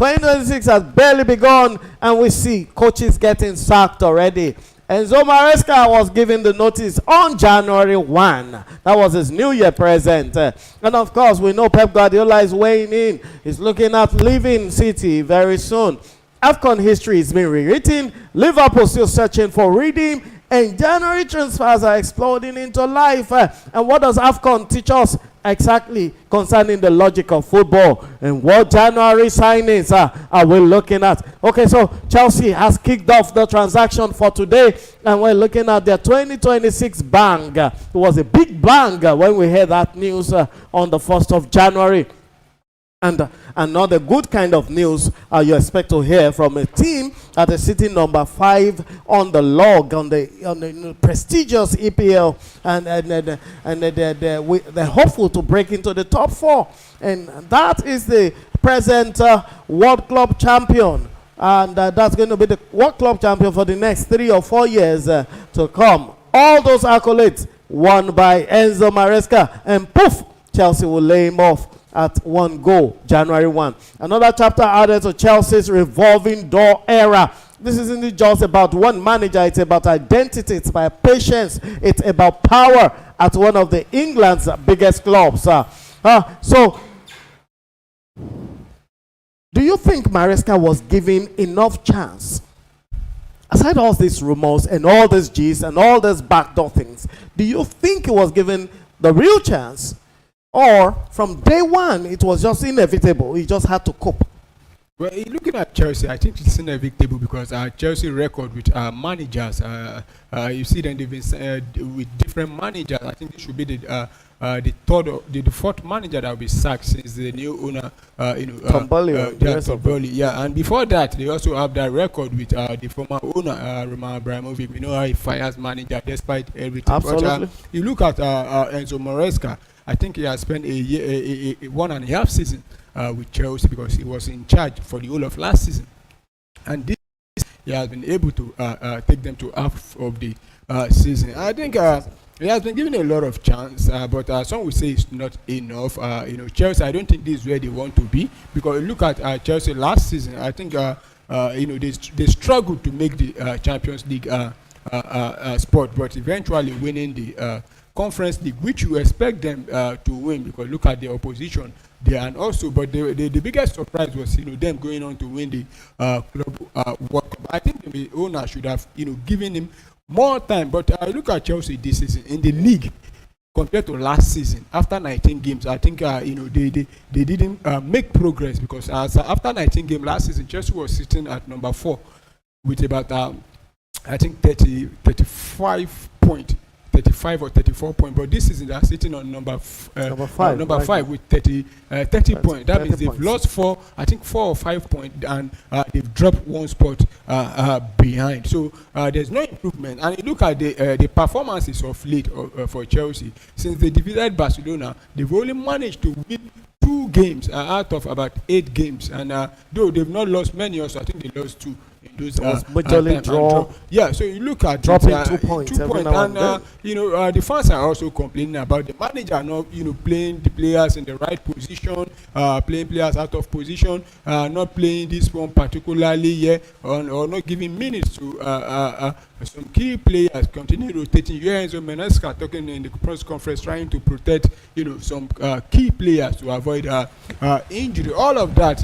2026 has barely begun, and we see coaches getting sacked already. Enzo Maresca was given the notice on January 1. That was his New Year present. And of course, we know Pep Guardiola is weighing in. He's looking at leaving City very soon. AFCON history is being rewritten. Liverpool still searching for redeem. And January transfers are exploding into life. And what does AFCON teach us exactly concerning the logic of football? And what January signings are we looking at? Okay, so Chelsea has kicked off the transaction for today. And we're looking at their 2026 bang. It was a big bang when we heard that news on the 1st of January. And another good kind of news you expect to hear from a team that is sitting number 5 on the log, on the prestigious EPL, and they're hopeful to break into the top 4. And that is the present World Club champion. And that's going to be the World Club champion for the next 3 or 4 years to come. All those accolades won by Enzo Maresca, and poof, Chelsea will lay him off at 1 goal, January 1. Another chapter added to Chelsea's revolving door era. This isn't just about one manager, it's about identity, it's about patience, it's about power at one of the England's biggest clubs. So, do you think Maresca was given enough chance? Aside all these rumors and all these G's and all these backdoor things, do you think he was given the real chance? Or from day one, it was just inevitable. He just had to cope. Well, looking at Chelsea, I think it's inevitable because Chelsea record with managers. You see, then they've been with different managers. I think this should be the fourth manager that will be sacked since the new owner, Tomboli. Yeah, and before that, they also have that record with the former owner, Roman Abramovich. We know how he fires manager despite everything. Absolutely. But, you look at Enzo Maresca. I think he has spent a 1.5 season with Chelsea because he was in charge for the whole of last season, and this he has been able to take them to half of the season. I think he has been given a lot of chance, but some will say it's not enough. Chelsea, I don't think this is where they want to be because look at Chelsea last season. I think they struggled to make the Champions League spot, but eventually winning the Conference League, which you expect them to win because look at the opposition there, and also, but the biggest surprise was them going on to win the club World Cup. I think the owner should have given him more time. But I look at Chelsea this season in the league compared to last season. After 19 games, I think they didn't make progress because after 19 games last season, Chelsea was sitting at number 4 with about I think 35 points. 35 or 34 points, but this season they are sitting on number 5 with 30 points. That means they've lost 4 or 5 points, and they've dropped 1 spot behind. So there's no improvement. And you look at the performances of late for Chelsea since they defeated Barcelona. They've only managed to win 2 games out of about 8 games, and though they've not lost many, also I think they lost 2. Draw. Yeah, so you look at dropping 2 points, and the fans are also complaining about the manager not playing the players in the right position, playing players out of position, not playing this one particularly or not giving minutes to some key players, continue rotating. Enzo Maresca talking in the press conference trying to protect some key players to avoid injury. All of that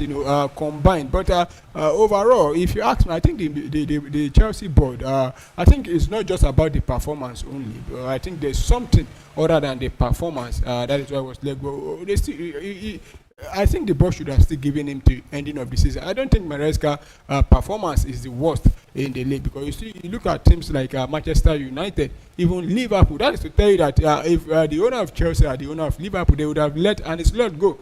combined, but overall, if you ask me, I think the Chelsea board, I think it's not just about the performance only. I think there's something other than the performance. That is why I was let go. I think the board should have still given him to ending of the season. I don't think Maresca performance is the worst in the league because you look at teams like Manchester United, even Liverpool. That is to tell you that if the owner of Chelsea or the owner of Liverpool, they would have let Arne Slot go.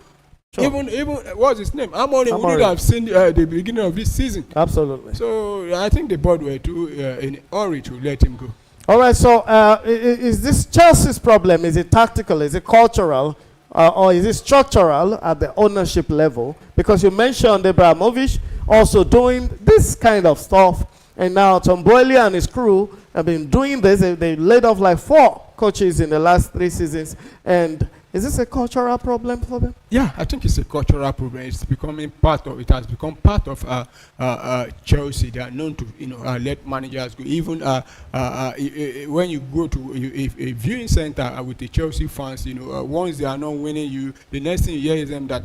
Sure. Even what's his name? Amorim would have seen the beginning of this season. Absolutely. So I think the board were too in a hurry to let him go. All right. So is this Chelsea's problem? Is it tactical? Is it cultural? Or is it structural at the ownership level? Because you mentioned Abramovich also doing this kind of stuff, and now Tomboli and his crew have been doing this. They laid off like 4 coaches in the last 3 seasons, and Is this a cultural problem for them? Yeah, I think it's a cultural problem. It's becoming part of. It has become part of Chelsea. They are known to let managers go. Even when you go to a viewing center with the Chelsea fans, once they are not winning, the next thing you hear is them that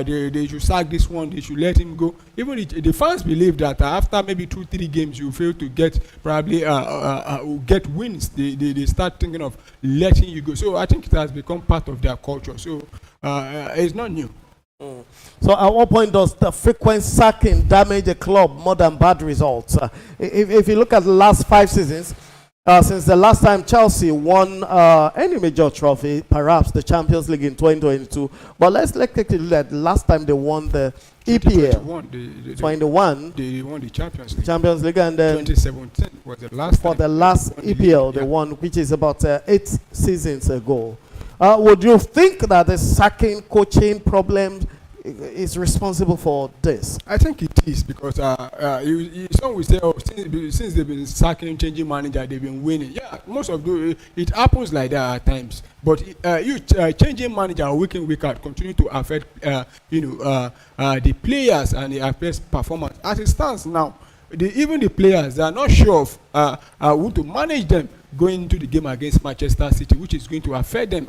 they should sack this one. They should let him go. Even the fans believe that after maybe 2-3 games you fail to get probably get wins, they start thinking of letting you go. So I think it has become part of their culture. So it's not new. So at what point does the frequent sacking damage a club more than bad results? If you look at the last 5 seasons, since the last time Chelsea won any major trophy, perhaps the Champions League in 2022, but let's take a look at the last time they won the EPL. 21. They won the Champions League. Champions League, and then 2017 was the last for time the last EPL they won, which is about 8 seasons ago. Would you think that the sacking coaching problem is responsible for this? I think it is, because some will say, since they've been sacking, changing manager, they've been winning. Yeah, most of it happens like that at times. But changing manager week in, week out continue to affect the players, and it affects performance. As it stands now, even the players, they are not sure of who to manage them going into the game against Manchester City, which is going to affect them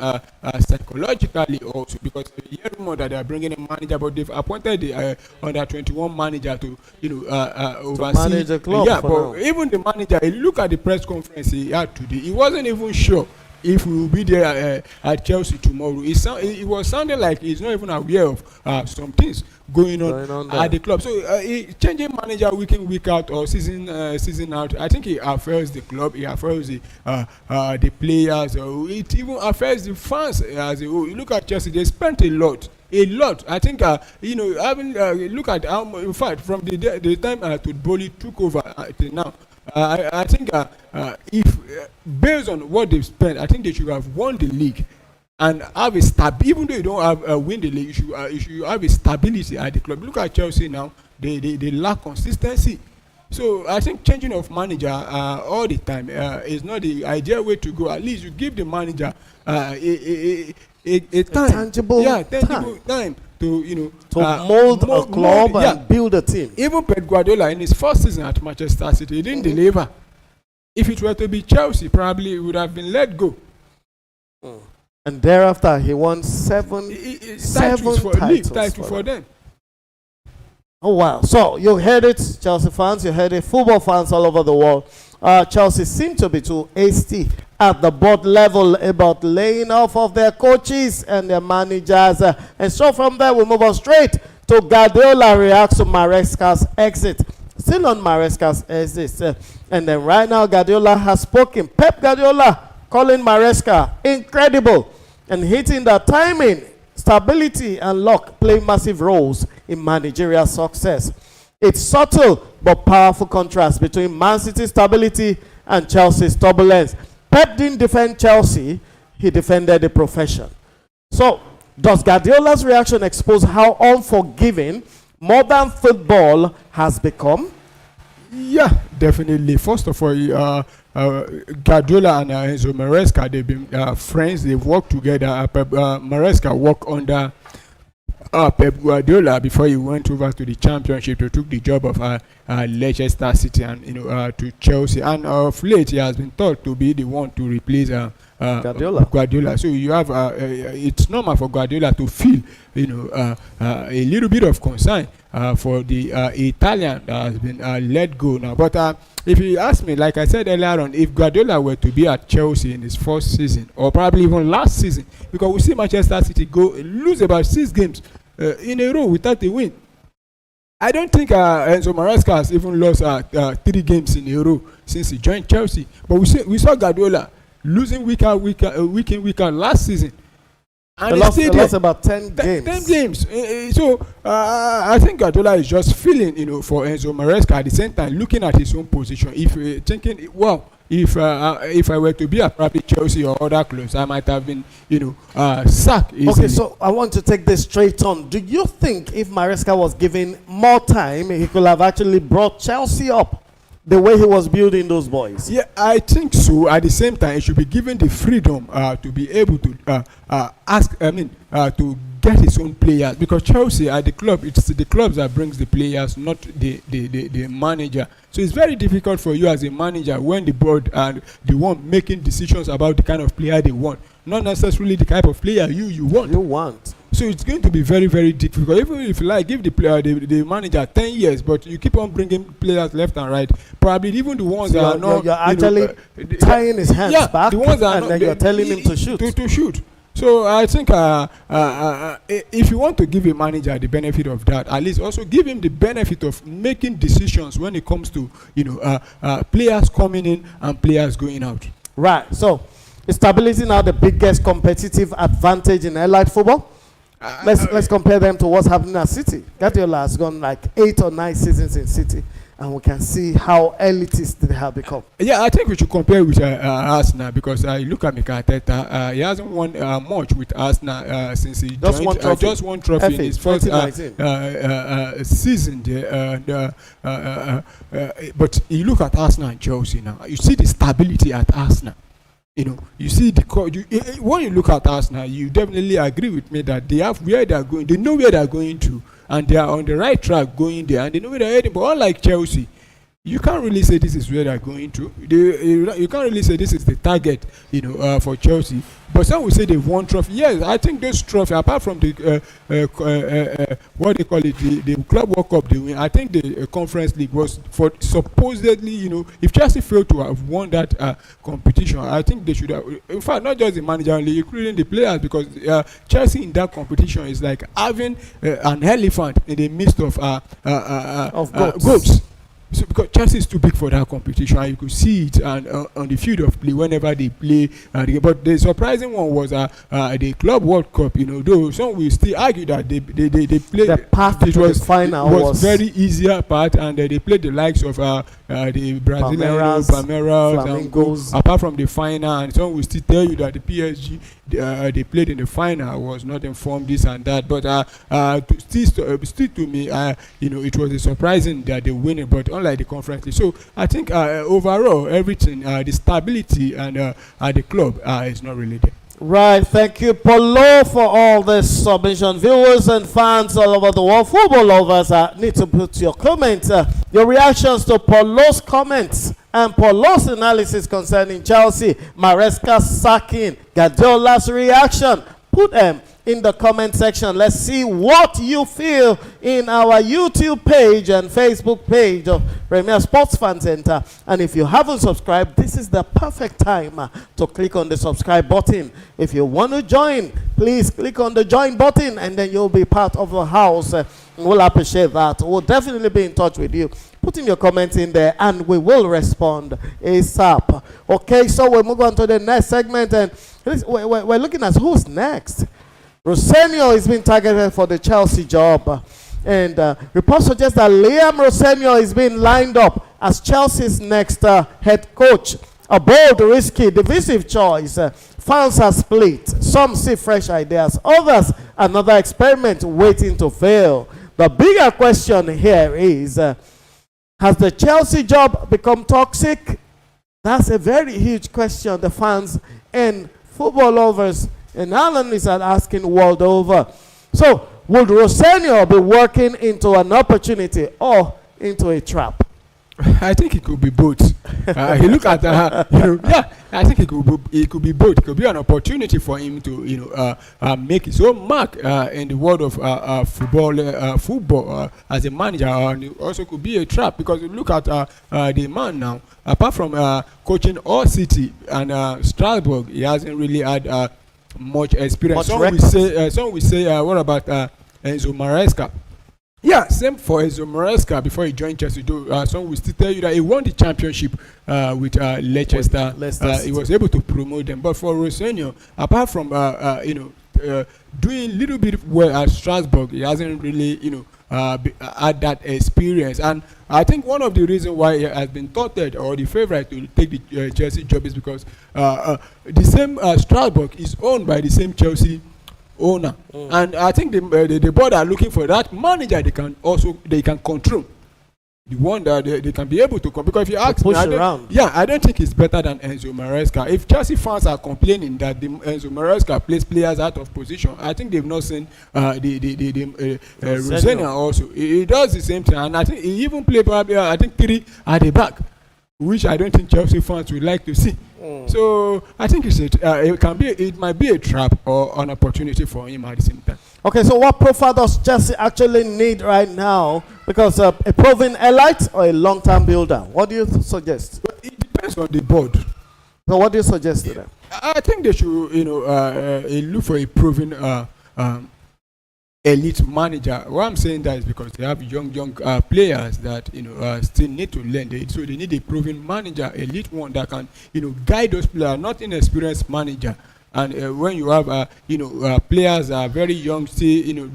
psychologically also, because you hear rumor that they are bringing a manager, but they've appointed the under 21 manager to oversee. To manage the club. Yeah, but even the manager, look at the press conference he had today. He wasn't even sure if we will be there at Chelsea tomorrow. It was sounding like he's not even aware of some things going on at the club. So changing manager week in, week out, or season out, I think it affects the club, it affects the players, or it even affects the fans as a whole. You look at Chelsea, they spent a lot. I think look at how, in fact, from the time Tudboli took over till now, I think if based on what they've spent, I think they should have won the league and have a even though you don't have win the league, you should have a stability at the club. Look at Chelsea now; they lack consistency. So I think changing of manager all the time is not the ideal way to go. At least you give the manager a tangible time to mold a club and build a team. Even Pep Guardiola in his first season at Manchester City, he didn't deliver. If it were to be Chelsea, probably he would have been let go. And thereafter, he won seven titles for them. Oh wow! So you heard it, Chelsea fans. You heard it, football fans all over the world. Chelsea seem to be too hasty at the board level about laying off of their coaches and their managers. And so from there, we move on straight to Guardiola reacts to Maresca's exit. Still on Maresca's exit. And then right now, Guardiola has spoken. Pep Guardiola calling Maresca incredible and hitting that timing, stability, and luck play massive roles in managerial success. It's subtle but powerful contrast between Man City's stability and Chelsea's turbulence. Pep didn't defend Chelsea, he defended the profession. So, does Guardiola's reaction expose how unforgiving modern football has become? Yeah, definitely. First of all, Guardiola and Enzo Maresca, they've been friends, they've worked together. Maresca worked under Pep Guardiola before he went over to the Championship to took the job of Leicester City and to Chelsea. And of late, he has been thought to be the one to replace Guardiola. So you have it's normal for Guardiola to feel a little bit of concern for the Italian that has been let go now. But if you ask me, like I said earlier on, if Guardiola were to be at Chelsea in his first season, or probably even last season, because we see Manchester City lose about 6 games in a row without a win. I don't think Enzo Maresca has even lost 3 games in a row since he joined Chelsea. But we saw Guardiola losing week in, week out last season. And they lost about 10 games. 10 games. So I think Guardiola is just feeling, for Enzo Maresca at the same time, looking at his own position. If thinking, wow, if I were to be at probably Chelsea or other clubs, I might have been, sacked easily. Okay, so I want to take this straight on. Do you think if Maresca was given more time, he could have actually brought Chelsea up? the way he was building those boys? Yeah, I think so. At the same time, he should be given the freedom to be able to to get his own players, because Chelsea at the club, it's the clubs that brings the players, not the manager. So it's very difficult for you as a manager when the board and the one making decisions about the kind of player they want, not necessarily the type of player you want. So it's going to be very, very difficult. Even if you like, give the player the manager 10 years, but you keep on bringing players left and right. Probably even the ones so that are not. You're actually tying his hands back, the ones that and then you're telling him to shoot. To shoot. So I think if you want to give a manager the benefit of that, at least also give him the benefit of making decisions when it comes to players coming in and players going out. Right. So is stability now the biggest competitive advantage in allied football? Let's compare them to what's happening at City. Guardiola has gone like 8 or 9 seasons in City, and we can see how elitist they have become. Yeah, I think we should compare with Arsenal, because I look at Mikel Arteta. He hasn't won much with Arsenal since he joined. Just one trophy in his first season there. But you look at Arsenal and Chelsea now. You see the stability at Arsenal. You see when you look at Arsenal, you definitely agree with me that they have where they are going. They know where they are going to, and they are on the right track going there, and they know where they are heading. But unlike Chelsea, you can't really say this is where they are going to. You can't really say this is the target, for Chelsea. But some will say they've won trophy. Yes, I think those trophy, apart from the what they call it, the Club World Cup they win, I think the Conference League was for supposedly, if Chelsea failed to have won that competition, I think they should have. In fact, not just the manager only, including the players, because Chelsea in that competition is like having an elephant in the midst of goats. So because Chelsea is too big for that competition, and you could see it on the field of play whenever they play. But the surprising one was the Club World Cup. Though some will still argue that they played the path to the final was very easier part, and they played the likes of the Brazilian Palmeiras, Flamingos. apart from the final, and some will still tell you that the PSG they played in the final was not informed this and that. But still to me, it was surprising that they win it, but unlike the Conference League. So I think overall everything, the stability and the club is not really there. Right, thank you, Paulo, for all this submission. Viewers and fans all over the world, football lovers, need to put your comments, your reactions to Paulo's comments and Paulo's analysis concerning Chelsea, Maresca sacking, Guardiola's reaction. Put them in the comment section. Let's see what you feel in our YouTube page and Facebook page of Premier Sports Fan Center. And if you haven't subscribed, this is the perfect time to click on the subscribe button. If you want to join, please click on the join button, and then you'll be part of the house. We'll appreciate that. We'll definitely be in touch with you. Put in your comments in there, and we will respond ASAP. Okay, so we'll move on to the next segment, and we're looking at who's next. Rosenio is being targeted for the Chelsea job, and reports suggest that Liam Rosenio is being lined up as Chelsea's next head coach. A bold, risky, divisive choice. Fans are split. Some see fresh ideas. Others, another experiment waiting to fail. The bigger question here is, has the Chelsea job become toxic? That's a very huge question the fans and football lovers and analysts are asking world over. So, would Rosenio be working into an opportunity or into a trap? I think it could be both. You look at I think it could be both. It could be an opportunity for him to make his own mark in the world of football as a manager, and it also could be a trap, because you look at the man now. Apart from coaching all City and Strasbourg, he hasn't really had much experience. Some will say, what about Enzo Maresca? Yeah, same for Enzo Maresca before he joined Chelsea. Some will still tell you that he won the championship with Leicester. He was able to promote them. But for Rosenio, apart from doing little bit well at Strasbourg, he hasn't really had that experience. And I think one of the reasons why he has been touted or the favorite to take the Chelsea job is because the same Strasbourg is owned by the same Chelsea owner, and I think the board are looking for that manager they can control. the one that they can be able to come. Because if you ask me, I don't think it's better than Enzo Maresca. If Chelsea fans are complaining that Enzo Maresca plays players out of position, I think they've not seen Rosenia also. He does the same thing, and I think he even played probably I think 3 at the back, which I don't think Chelsea fans would like to see. So I think it might be a trap or an opportunity for him at the same time. Okay, so what profile does Chelsea actually need right now? Because a proven elite or a long-term builder? What do you suggest? Well, it depends on the board. So what do you suggest to them? I think they should, look for a proven elite manager. What I'm saying that is because they have young players that still need to learn. So they need a proven manager, elite one that can guide those players, not inexperienced manager. And when you have players that are very young, still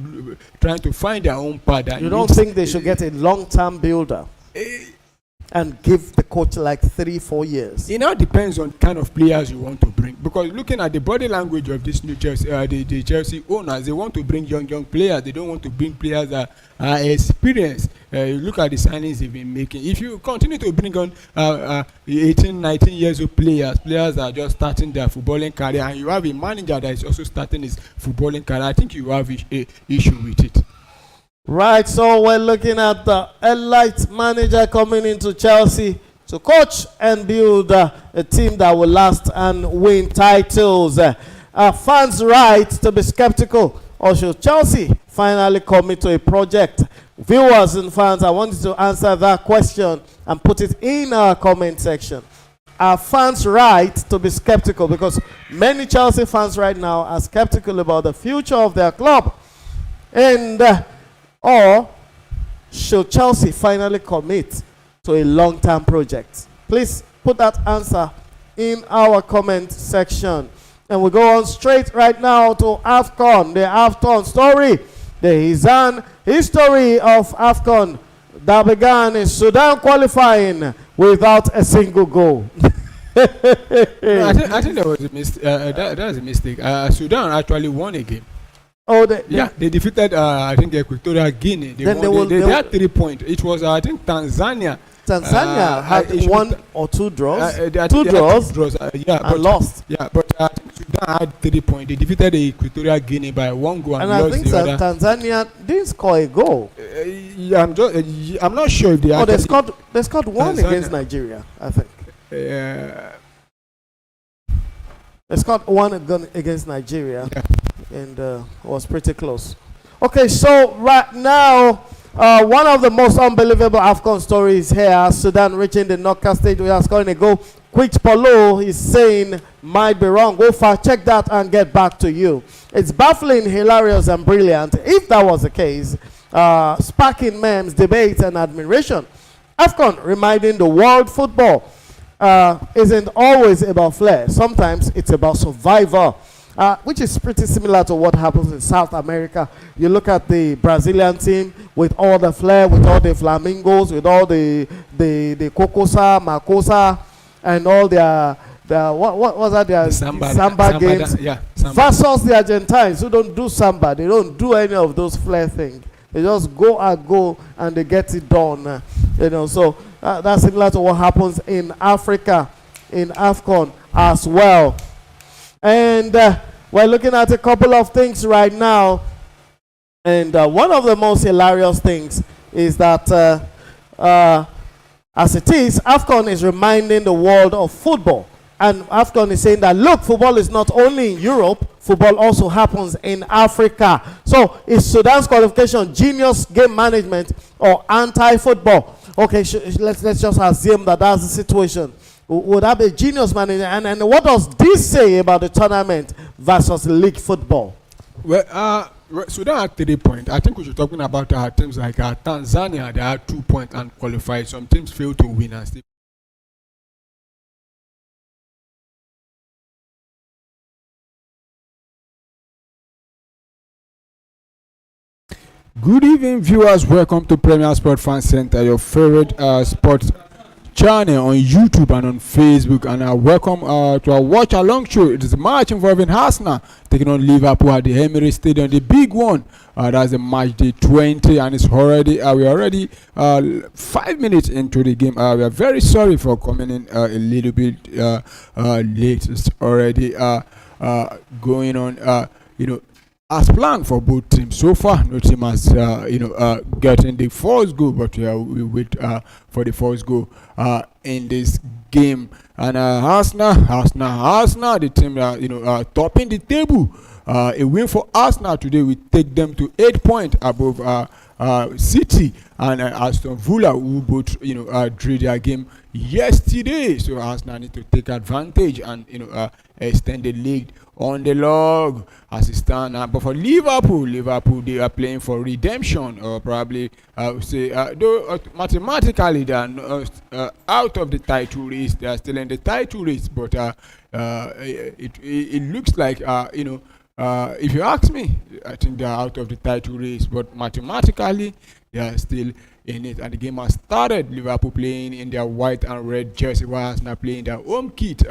trying to find their own path. You don't think they should get a long-term builder and give the coach like 3-4 years? It now depends on kind of players you want to bring. Because looking at the body language of this new Chelsea, the Chelsea owners, they want to bring young players. They don't want to bring players that are experienced. You look at the signings they've been making. If you continue to bring on 18, 19 years old players that are just starting their footballing career, and you have a manager that is also starting his footballing career, I think you have a issue with it. Right, so we're looking at the elite manager coming into Chelsea to coach and build a team that will last and win titles. Are fans right to be skeptical, or should Chelsea finally commit to a project? Viewers and fans, I want you to answer that question and put it in our comment section. Are fans right to be skeptical? Because many Chelsea fans right now are skeptical about the future of their club. And or should Chelsea finally commit to a long-term project? Please put that answer in our comment section. And we go on straight right now to AFCON, the AFCON story. There is an history of AFCON that began in Sudan qualifying without a single goal. No, I think that was a mistake. That was a mistake. Sudan actually won a game. Oh, they defeated I think Equatorial Guinea. They had 3 points. It was I think Tanzania had 1 or 2 draws. Two draws, and lost. Yeah, but I think Sudan had 3 points. They defeated the Equatorial Guinea by 1 goal and I think that Tanzania didn't score a goal. I'm not sure if they. They scored 1 against Nigeria, I think. They scored 1 against Nigeria. Yeah. And was pretty close. Okay, so right now, one of the most unbelievable AFCON stories here, Sudan reaching the knockout stage. We are scoring a goal. Quick Polo is saying might be wrong. Go fact check that and get back to you. It's baffling, hilarious, and brilliant. If that was the case, sparking memes, debates, and admiration. AFCON reminding the world football isn't always about flair. Sometimes it's about survival. Which is pretty similar to what happens in South America. You look at the Brazilian team with all the flair, with all the flamingos, with all the cocosa, macosa, and all their what was that? Their samba games. Samba. Versus the Argentines who don't do samba. They don't do any of those flair things. They just go and they get it done. So that's similar to what happens in Africa, in AFCON as well. And we're looking at a couple of things right now. And one of the most hilarious things is that, as it is, AFCON is reminding the world of football. And AFCON is saying that, look, football is not only in Europe, football also happens in Africa. So is Sudan's qualification genius game management or anti-football? Okay, let's just assume that that's the situation. Would that be genius management? And what does this say about the tournament versus league football? Well, Sudan had 3 points. I think we should talking about teams like Tanzania. They had 2 points and qualified. Some teams failed to win and still. Good evening, viewers. Welcome to Premier Sport Fan Center, your favorite sports channel on YouTube and on Facebook, and welcome to our watch along show. It is a match involving Arsenal taking on Liverpool at the Emirates Stadium, the big one. That's the match day 20, and it's already we're already 5 minutes into the game. We are very sorry for coming in a little bit late. It's already going on. As planned for both teams. So far, no team has getting the first goal, but we wait for the first goal in this game. And Arsenal, the team topping the table. A win for Arsenal today will take them to 8 points above City and Aston Villa, who both drew their game yesterday. So Arsenal need to take advantage and extend the lead on the log as it stands. But for Liverpool, they are playing for redemption, or probably say though mathematically they are out of the title race. They are still in the title race, but it looks like if you ask me, I think they are out of the title race, but mathematically they are still in it. And the game has started. Liverpool playing in their white and red jersey, while Arsenal playing their home kit,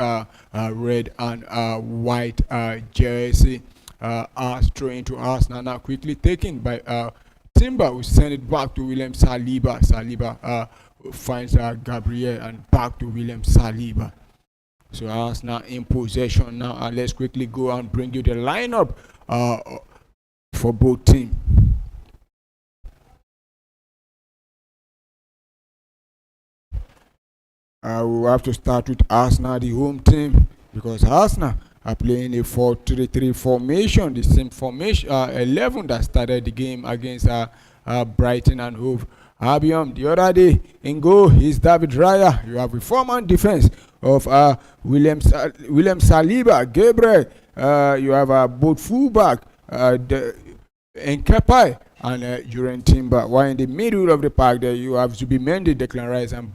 red and white jersey. Throwing to Arsenal now, quickly taken by Timber, who send it back to William Saliba. Saliba finds Gabriel, and back to William Saliba. So Arsenal in possession now. Let's quickly go and bring you the lineup for both teams. We'll have to start with Arsenal, the home team, because Arsenal are playing a 4-3-3 formation, the same formation 11 that started the game against Brighton and Hove Albion the other day. In goal is David Raya. You have a four-man defense of William Saliba, Gabriel. You have both fullback Nkepai and Jurgen Timber. While in the middle of the park there you have Zubimendi, Declan Rice, and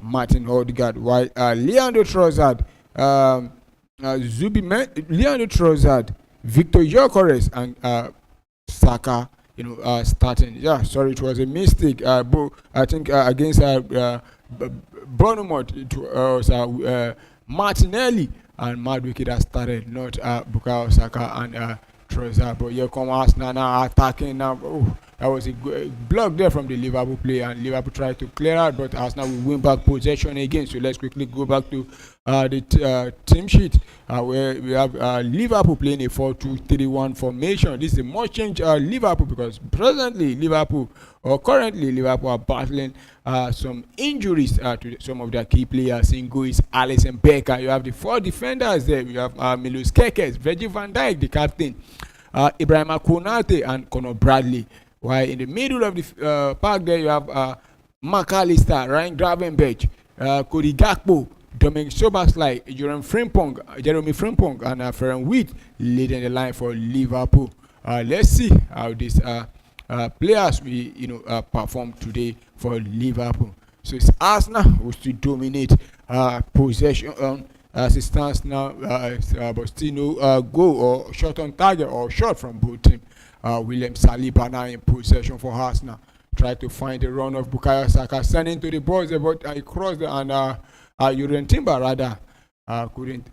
Martin Odegaard. While Leandro Trossard, Leandro Trossard, Victor Gyökeres, and Saka, starting. Yeah, sorry, it was a mistake. I think against Bournemouth, it was Martinelli and Madueke that started, not Bukayo Saka and Trossard. But here come Arsenal now attacking now. Oh, that was a block there from the Liverpool player, and Liverpool tried to clear out, but Arsenal will win back possession again. So let's quickly go back to the team sheet where we have Liverpool playing a 4-2-3-1 formation. This is a much changed Liverpool, because currently Liverpool are battling some injuries to some of their key players. In goal is Alisson Becker. You have the four defenders there. You have Milos Kekes, Virgil van Dijk, the captain, Ibrahima Konate, and Conor Bradley. While in the middle of the park there you have McAllister, Ryan Gravenberch, Cody Gakpo, Dominic Szoboszlai, Jeremy Frimpong, and Ferran Witt leading the line for Liverpool. Let's see how these players will perform today for Liverpool. So it's Arsenal who still dominate possession as it stands now, but still no goal or shot on target or shot from both teams. William Saliba now in possession for Arsenal. Try to find the run of Bukayo Saka, sending to the boys there, but he crossed there, and Jurgen Timber rather couldn't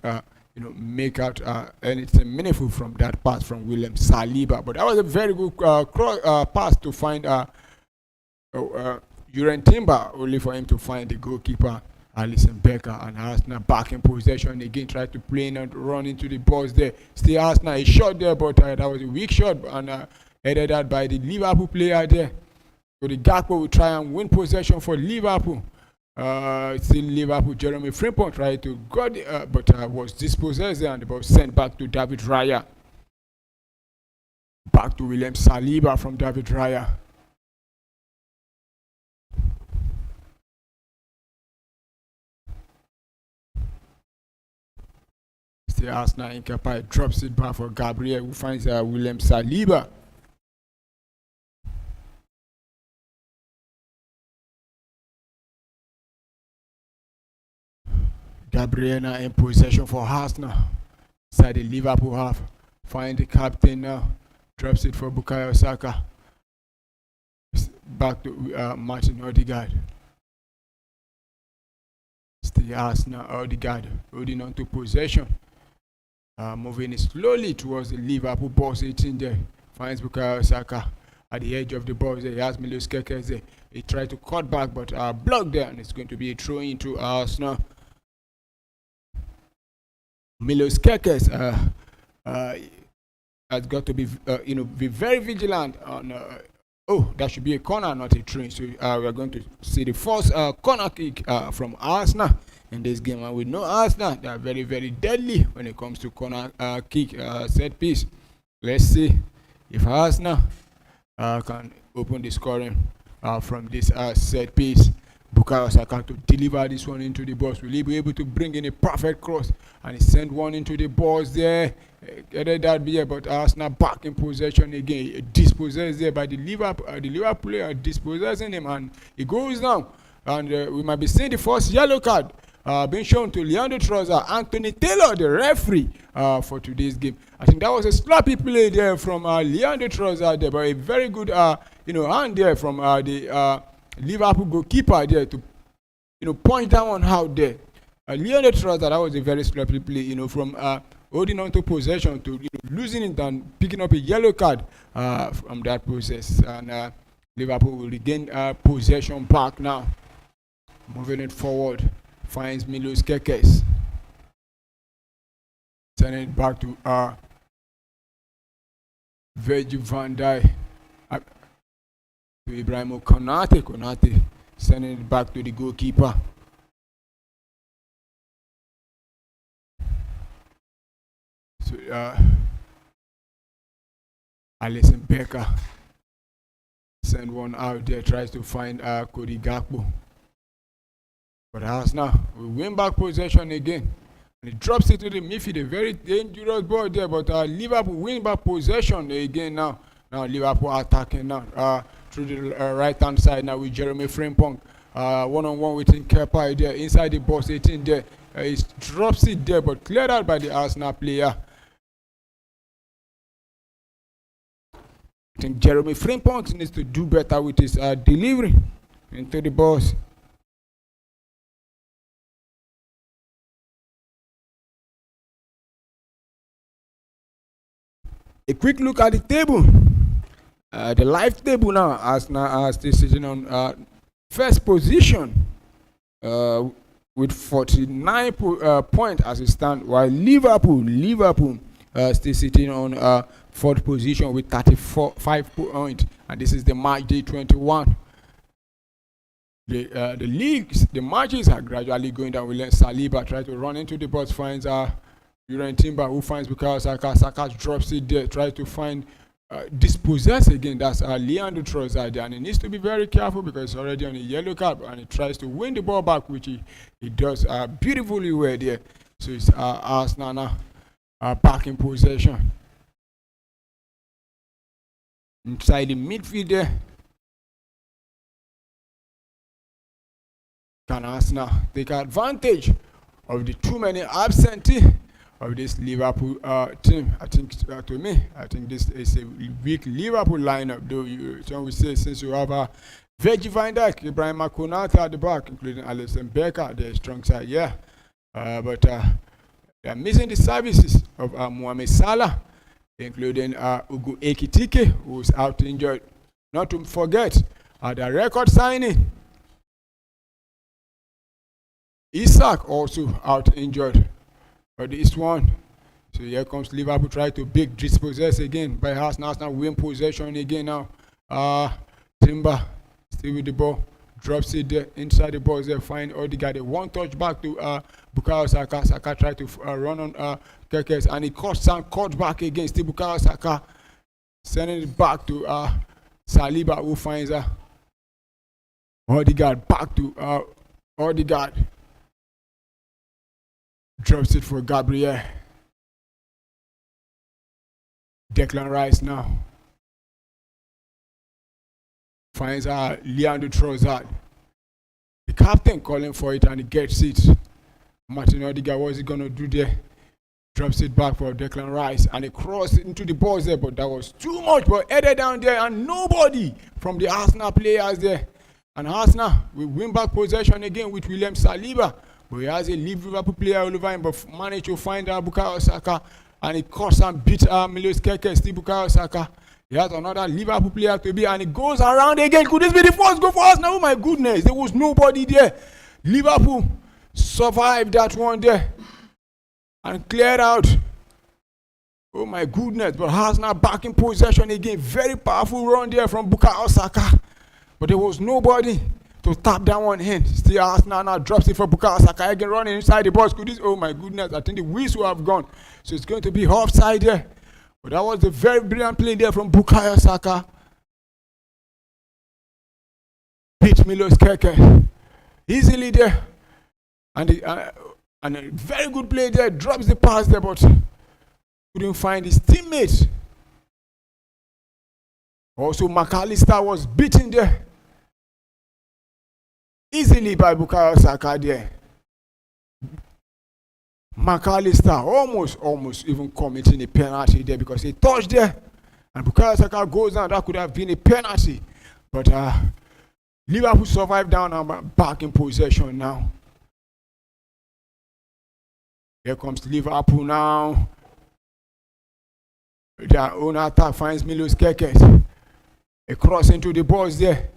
make out anything meaningful from that pass from William Saliba. But that was a very good pass to find Jurgen Timber, only for him to find the goalkeeper Alisson Becker, and Arsenal back in possession again. Tried to play and run into the box there. Still Arsenal a shot there, but that was a weak shot, and headed out by the Liverpool player there. So the Gakpo will try and win possession for Liverpool. Still Liverpool. Jeremy Frimpong tried to got it, but was dispossessed there, and the ball sent back to David Raya. Back to William Saliba from David Raya. Still Arsenal. Nkepai drops it back for Gabriel, who finds William Saliba. Gabriel now in possession for Arsenal. Inside the Liverpool half. Find the captain now. Drops it for Bukayo Saka. Back to Martin Odegaard. the Arsenal Odegaard holding on to possession. Moving slowly towards the Liverpool box 18 there. Finds Bukayo Saka at the edge of the box there. He has Milos Kekes there. He tried to cut back but blocked there, and it's going to be a throw into Arsenal. Milos Kekes has got to be be very vigilant on that should be a corner, not a throw. So we are going to see the first corner kick from Arsenal in this game, and we know Arsenal, they are very, very deadly when it comes to corner kick set piece. Let's see if Arsenal can open the scoring from this set piece. Bukayo Saka to deliver this one into the box. Will he be able to bring in a perfect cross and he sent one into the box there? That be but Arsenal back in possession again. Dispossessed there by the Liverpool player, dispossessing him, and he goes down. And we might be seeing the first yellow card being shown to Leandro Trossard. Anthony Taylor, the referee for today's game. I think that was a sloppy play there from Leandro Trossard there, but a very good hand there from the Liverpool goalkeeper there to point that one out there. Leandro Trossard, that was a very sloppy play, from holding on to possession to losing it and picking up a yellow card from that process. And Liverpool will regain possession back now. Moving it forward, finds Milos Kekes. Sending it back to Virgil van Dijk. To Ibrahim Konate sending it back to the goalkeeper. So Alisson Becker send one out there, tries to find Cody Gakpo. But Arsenal will win back possession again. And he drops it to the midfield, a very dangerous ball there, but Liverpool win back possession again now. Now Liverpool attacking now through the right hand side now with Jeremy Frimpong. One-on-one with Kepa there inside the box 18 there. He drops it there but cleared out by the Arsenal player. I think Jeremy Frimpong needs to do better with his delivery into the box. A quick look at the table. The live table now, Arsenal still sitting on first position with 49 points as it stands, while Liverpool still sitting on fourth position with 5 points, and this is the match day 21. The matches are gradually going down. We let Saliba try to run into the box, finds Uran Timber, who finds Bukayo Saka. Saka drops it there, tries to find dispossess again. That's Leandro Trossard, and he needs to be very careful because it's already on a yellow card, and he tries to win the ball back, which he does beautifully well there. So it's Arsenal now back in possession inside the midfield there. Can Arsenal take advantage of the too many absentee of this Liverpool team? I think this is a weak Liverpool lineup, though. Some will say since you have Virgil van Dijk, Ibrahim Konate at the back, including Alisson Becker, their strong side, yeah. But they are missing the services of Mohamed Salah, including Ugo Ekitike, who's out injured. Not to forget the record signing Isak, also out injured for this one. So here comes Liverpool, try to big dispossess again by Arsenal. Arsenal win possession again now. Timber still with the ball, drops it there inside the box there, find Odegaard. One touch back to Bukayo Saka. Saka tried to run on Kekes, and he caught back again. Still Bukayo Saka sending it back to Saliba, who finds Odegaard. Back to Odegaard. Drops it for Gabriel. Declan Rice now finds Leandro Trossard. The captain calling for it, and he gets it. Martin Odegaard, what is he going to do there? Drops it back for Declan Rice, and he crossed into the box there, but that was too much. But headed down there, and nobody from the Arsenal players there. And Arsenal will win back possession again with William Saliba But he has a Liverpool player all over him, but managed to find Bukayo Saka, and he cuts and beats Milos Keke, still Bukayo Saka. He has another Liverpool player to be, and he goes around again. Could this be the first goal for us now? Oh my goodness, there was nobody there. Liverpool survived that one there and cleared out. Oh my goodness, but Arsenal back in possession again. Very powerful run there from Bukayo Saka, but there was nobody to tap that one in. Still Arsenal now drops it for Bukayo Saka again, running inside the box. Could this? Oh my goodness, I think the whistle have gone, so it's going to be offside there. But that was a very brilliant play there from Bukayo Saka. Beat Milos Keke easily there, and a very good play there. Drops the pass there, but couldn't find his teammate. Also, McAllister was beaten there easily by Bukayo Saka there. McAllister almost even committing a penalty there because he touched there, and Bukayo Saka goes down. That could have been a penalty, but Liverpool survived down and back in possession now. Here comes Liverpool now. Their own attack finds Milos Keke. A cross into the box there.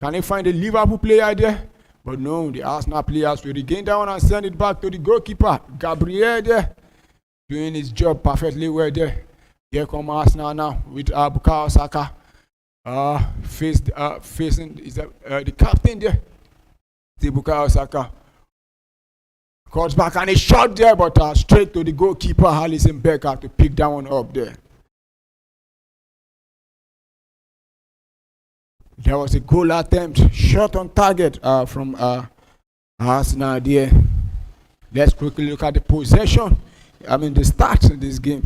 Can they find a Liverpool player there? But no, the Arsenal players will regain that one and send it back to the goalkeeper. Gabriel there, doing his job perfectly well there. Here come Arsenal now with Bukayo Saka. Facing the captain there. The Bukayo Saka. Cuts back and a shot there, but straight to the goalkeeper, Alisson Becker, to pick that one up there. There was a goal attempt, shot on target from Arsenal there. Let's quickly look at the possession. The stats in this game.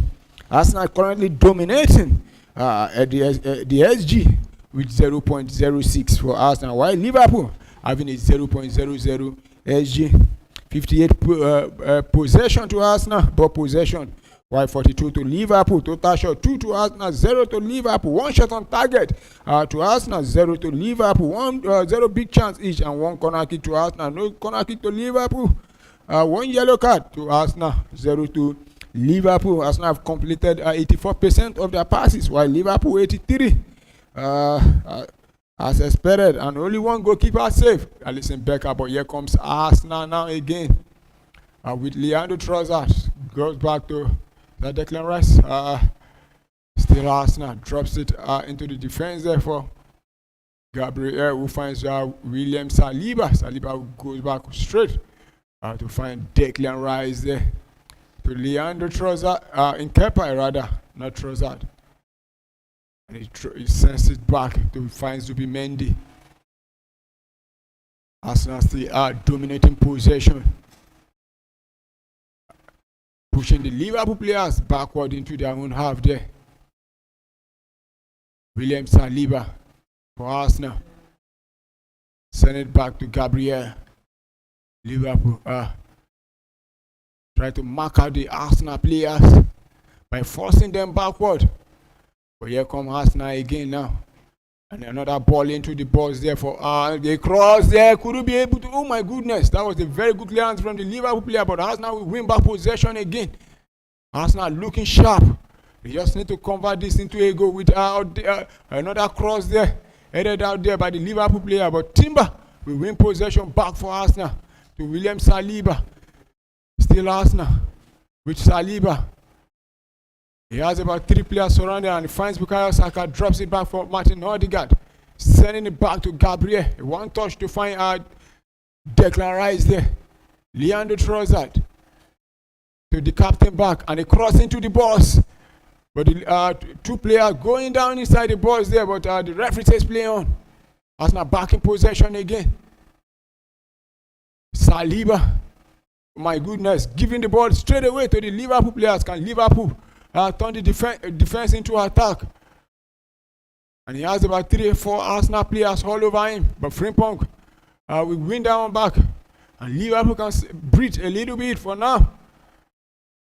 Arsenal currently dominating at the SG with 0.06 for Arsenal, while Liverpool having a 0.00 SG. 58 possession to Arsenal, ball possession, while 42 to Liverpool. Total shot 2 to Arsenal, 0 to Liverpool. 1 shot on target to Arsenal, 0 to Liverpool. 0 big chance each, and 1 corner kick to Arsenal. No corner kick to Liverpool. 1 yellow card to Arsenal, 0 to Liverpool. Arsenal have completed 84% of their passes, while Liverpool 83. As expected, and only 1 goalkeeper save, Alisson Becker. But here comes Arsenal now again with Leandro Trossard. Goes back to Declan Rice. Still Arsenal drops it into the defense there for Gabriel, who finds William Saliba. Saliba goes back straight to find Declan Rice there. To Leandro Trossard, in Kepa rather, not Trossard. And he sends it back to find Zubimendi. Arsenal still are dominating possession, pushing the Liverpool players backward into their own half there. William Saliba for Arsenal. Send it back to Gabriel. Liverpool try to mark out the Arsenal players by forcing them backward. But here come Arsenal again now. And another ball into the box there for the cross there. Couldn't be able to. Oh my goodness. That was a very good clearance from the Liverpool player. But Arsenal will win back possession again. Arsenal looking sharp. They just need to convert this into a goal with another cross there. Headed out there by the Liverpool player. But Timber will win possession back for Arsenal to William Saliba. Still Arsenal with Saliba. He has about 3 players surrounded and he finds Bukayo Saka, drops it back for Martin Odegaard, sending it back to Gabriel. 1 touch to find Declan Rice there. Leandro Trossard to the captain back, and he cross into the box. But the 2 players going down inside the box there, but the referee says play on. Arsenal back in possession again. Saliba, my goodness, giving the ball straight away to the Liverpool players. Can Liverpool turn the defense into attack? And he has about 3 or 4 Arsenal players all over him. But Frimpong will win that one back. And Liverpool can breathe a little bit for now.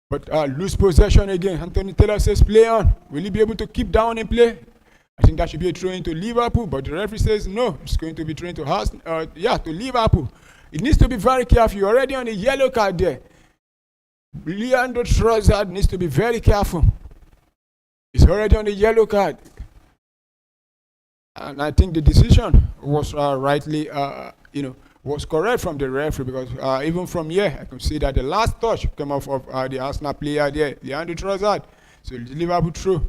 But lose possession again. Anthony Taylor says play on. Will he be able to keep down in play? I think that should be a throw into Liverpool. But the referee says no. It's going to be thrown to Liverpool. It needs to be very careful. You're already on a yellow card there. Leandro Trossard needs to be very careful. He's already on the yellow card. And I think the decision was rightly, was correct from the referee, because even from here, I can see that the last touch came off of the Arsenal player there, Leandro Trossard. So Liverpool throw.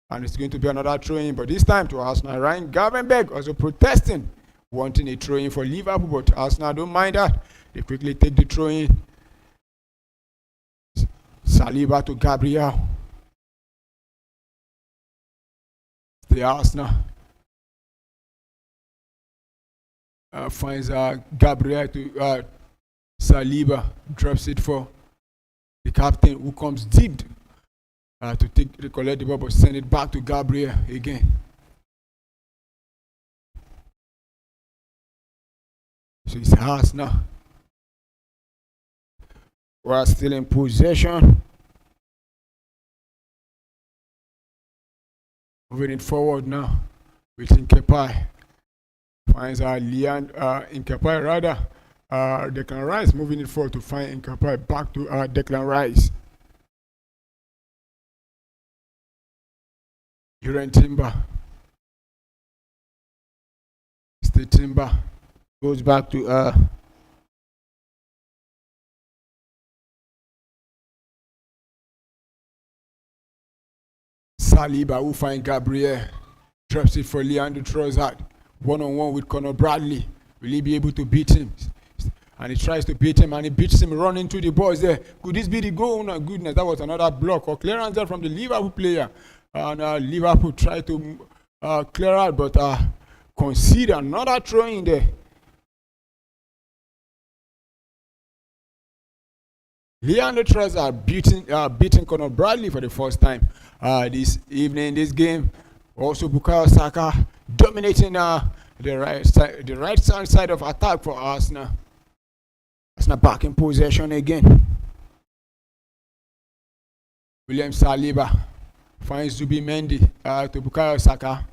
And it's going to be another throw-in, but this time to Arsenal. Ryan Gravenberch also protesting, wanting a throw-in for Liverpool, but Arsenal don't mind that. They quickly take the throw-in. Saliba to Gabriel. The Arsenal finds Gabriel to Saliba, drops it for the captain, who comes deep to collect the ball, but send it back to Gabriel again. So it's Arsenal. We're still in possession. Moving it forward now with Nkepai. Finds Nkepai rather. Declan Rice moving it forward to find Nkepai, back to Declan Rice. Uren Timber. Stay Timber. Goes back to Saliba, who find Gabriel, drops it for Leandro Trossard, one-on-one with Conor Bradley. Will he be able to beat him? And he tries to beat him, and he beats him running to the boys there. Could this be the goal? No, goodness, that was another block or clearance there from the Liverpool player. And Liverpool tried to clear out, but concede another throw in there. Leandro Trossard beating Conor Bradley for the first time this evening, this game. Also Bukayo Saka dominating the right side of attack for Arsenal. Arsenal back in possession again. William Saliba finds Zubimendi to Bukayo Saka.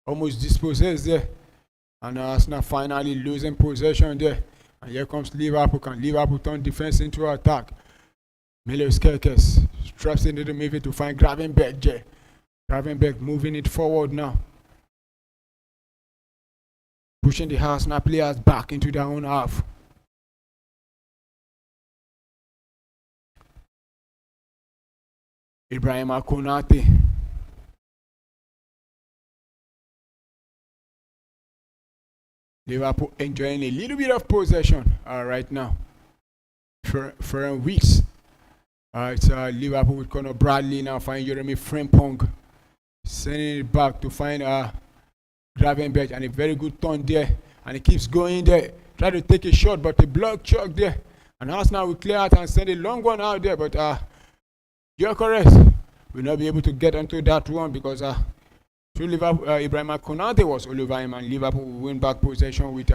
Almost dispossessed there. And Arsenal finally losing possession there. And here comes Liverpool. Can Liverpool turn defense into attack? Milos Kerkez straps into the midfield to find Gravenberch. Gravenberch moving it forward now. Pushing the Arsenal players back into their own half. Ibrahima Konate. Liverpool enjoying a little bit of possession right now. For weeks. It's Liverpool with Conor Bradley now find Jeremy Frimpong. Sending it back to find Gravenberch, and a very good turn there. And he keeps going there. Try to take a shot, but the block chuck there. And Arsenal will clear out and send a long one out there. But you're correct. We'll not be able to get onto that one because Liverpool, Ibrahima Konate was all over him, and Liverpool will win back possession with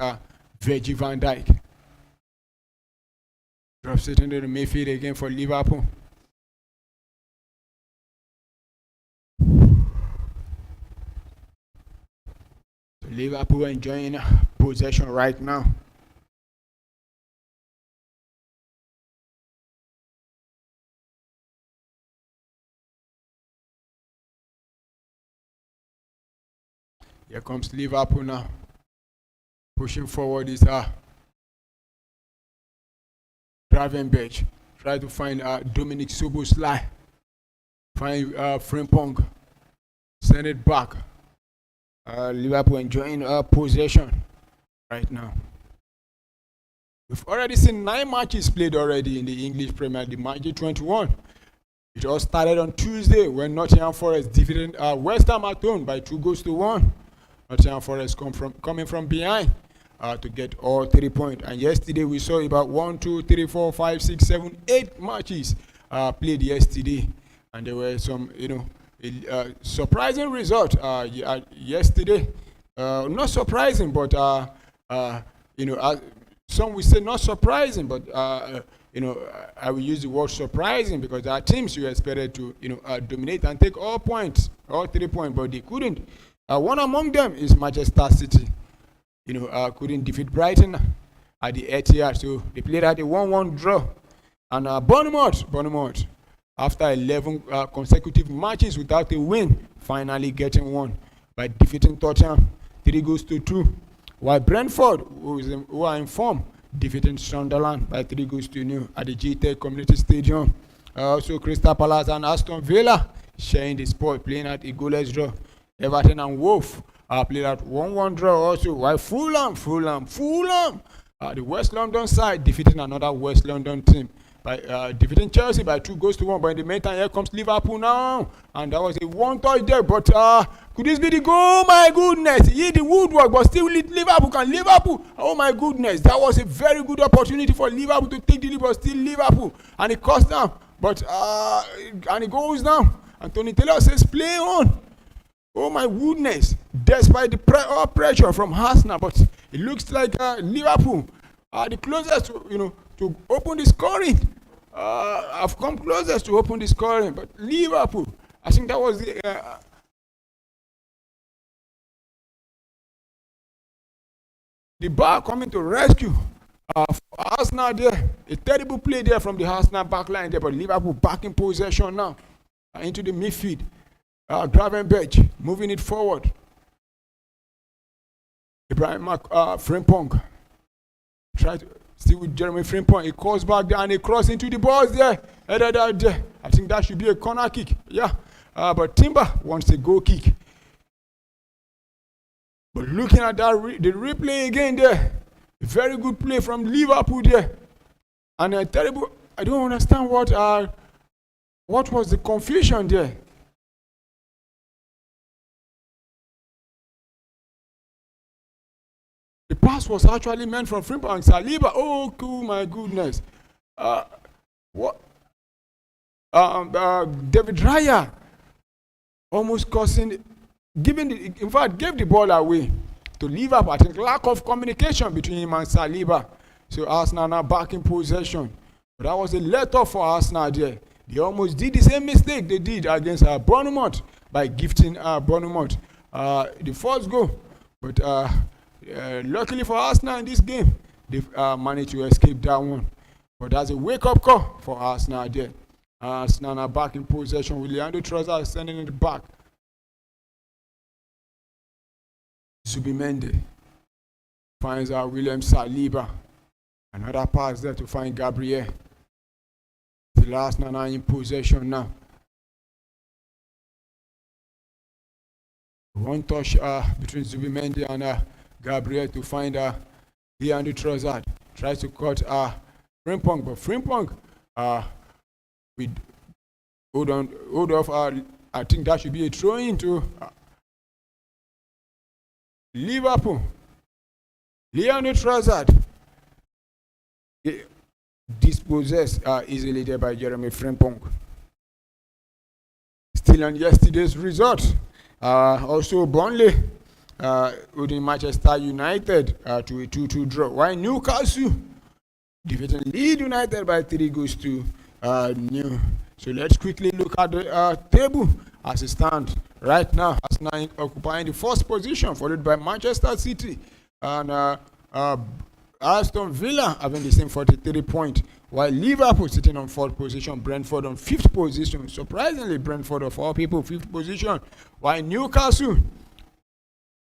Virgil van Dijk. Drops it into the midfield again for Liverpool. So Liverpool enjoying possession right now. Here comes Liverpool now. Pushing forward is Gravenberch. Try to find Dominic Szoboszlai. Find Frimpong. Send it back. Liverpool enjoying possession right now. We've already seen 9 matches played already in the English Premier League, match 21. It all started on Tuesday when Nottingham Forest defeated West Ham at home by 2-1. Nottingham Forest coming from behind to get all 3 points. And yesterday we saw about 1, 2, 3, 4, 5, 6, 7, 8 matches played yesterday. And there were some, surprising result yesterday. Not surprising, but some will say not surprising, but I will use the word surprising because there are teams you expected to dominate and take all points, all 3 points, but they couldn't. One among them is Manchester City. Couldn't defeat Brighton at the Etihad. So they played at a 1-1 draw. And Bournemouth, after 11 consecutive matches without a win, finally getting one by defeating Tottenham 3-2. While Brentford, who are in form, defeating Sunderland by 3-0 at the GTech Community Stadium. Also, Crystal Palace and Aston Villa sharing the spot, playing at a goalless draw. Everton and Wolves played at 1-1 draw also. While Fulham, the West London side, defeating another West London team by defeating Chelsea by 2-1. But in the meantime, here comes Liverpool now, and that was a one touch there. But could this be the goal? My goodness, he the woodwork, but still Liverpool can Liverpool. Oh my goodness, that was a very good opportunity for Liverpool to take the lead, but still Liverpool, and it costs down. But and it goes down. Anthony Taylor says, "Play on." Oh my goodness! Despite the pressure from Arsenal, but it looks like Liverpool are the closest to open the scoring. I've come closest to open the scoring, but Liverpool, I think that was the bar coming to rescue for Arsenal there. A terrible play there from the Arsenal backline there, but Liverpool back in possession now into the midfield. Gravenberch moving it forward. Ibrahim Frimpong try to still with Jeremy Frimpong. He calls back there and he cross into the balls there. I think that should be a corner kick. Yeah, but Timber wants a goal kick. But looking at that, the replay again there, a very good play from Liverpool there, and a terrible. I don't understand what was the confusion there. The pass was actually meant from Frimpong and Saliba. Oh, cool, my goodness. What? David Raya almost gave the ball away to Liverpool. I think lack of communication between him and Saliba. So Arsenal now back in possession. But that was a let-off for Arsenal there. They almost did the same mistake they did against Bournemouth by gifting Bournemouth the first goal. But luckily for Arsenal in this game, they've managed to escape that one. But that's a wake-up call for Arsenal there. Arsenal are back in possession with Leandro Trossard sending it back. Zubimendi finds William Saliba. Another pass there to find Gabriel. The Arsenal are in possession now. One touch between Zubimendi and Gabriel to find Leandro Trossard. Tries to cut Frimpong, but Frimpong with hold off. I think that should be a throw into Liverpool. Leandro Trossard dispossessed easily there by Jeremy Frimpong. Still on yesterday's result. Also Burnley holding Manchester United to a 2-2 draw. While Newcastle defeating Leeds United by 3-2. So let's quickly look at the table as it stands right now. Arsenal occupying the first position, followed by Manchester City and Aston Villa having the same 43 points, while Liverpool sitting on 4th position, Brentford on 5th position. Surprisingly, Brentford of all people, 5th position, while Newcastle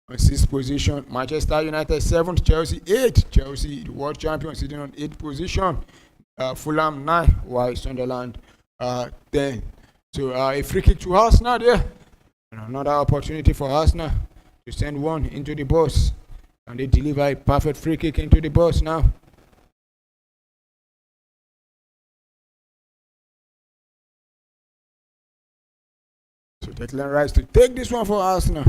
on 6th position, Manchester United 7th, Chelsea 8th. Chelsea, the world champion, sitting on 8th position. Fulham 9, while Sunderland 10. So a free kick to Arsenal there, and another opportunity for Arsenal to send one into the box, and they deliver a perfect free kick into the box now. So Declan Rice to take this one for Arsenal.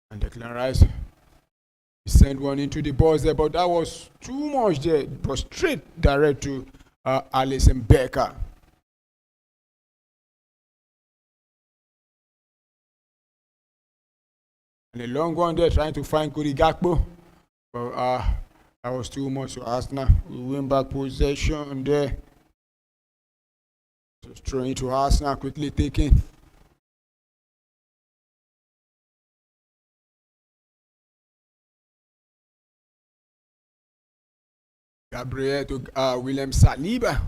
And Declan Rice sent one into the box there, but that was too much there. It was straight direct to Alisson Becker. And a long one there trying to find Cody Gakpo. But that was too much for Arsenal. We win back possession there. Throwing to Arsenal, quickly taking. Gabriel to William Saliba.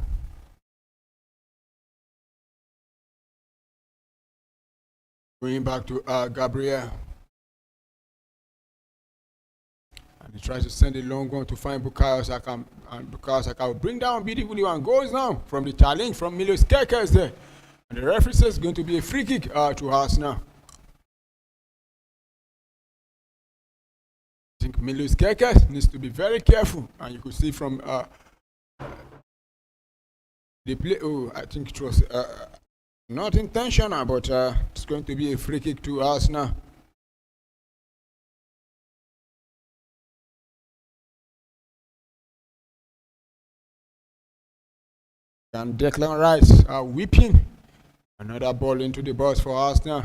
Going back to Gabriel. And he tries to send a long one to find Bukayo Saka. And Bukayo Saka will bring down beautifully and goes now from the challenge from Milos Kerkez there. And the referee says it's going to be a free kick to Arsenal. I think Milos Kerkez needs to be very careful. And you could see from the play, I think it was not intentional, but it's going to be a free kick to Arsenal. And Declan Rice whipping another ball into the box for Arsenal.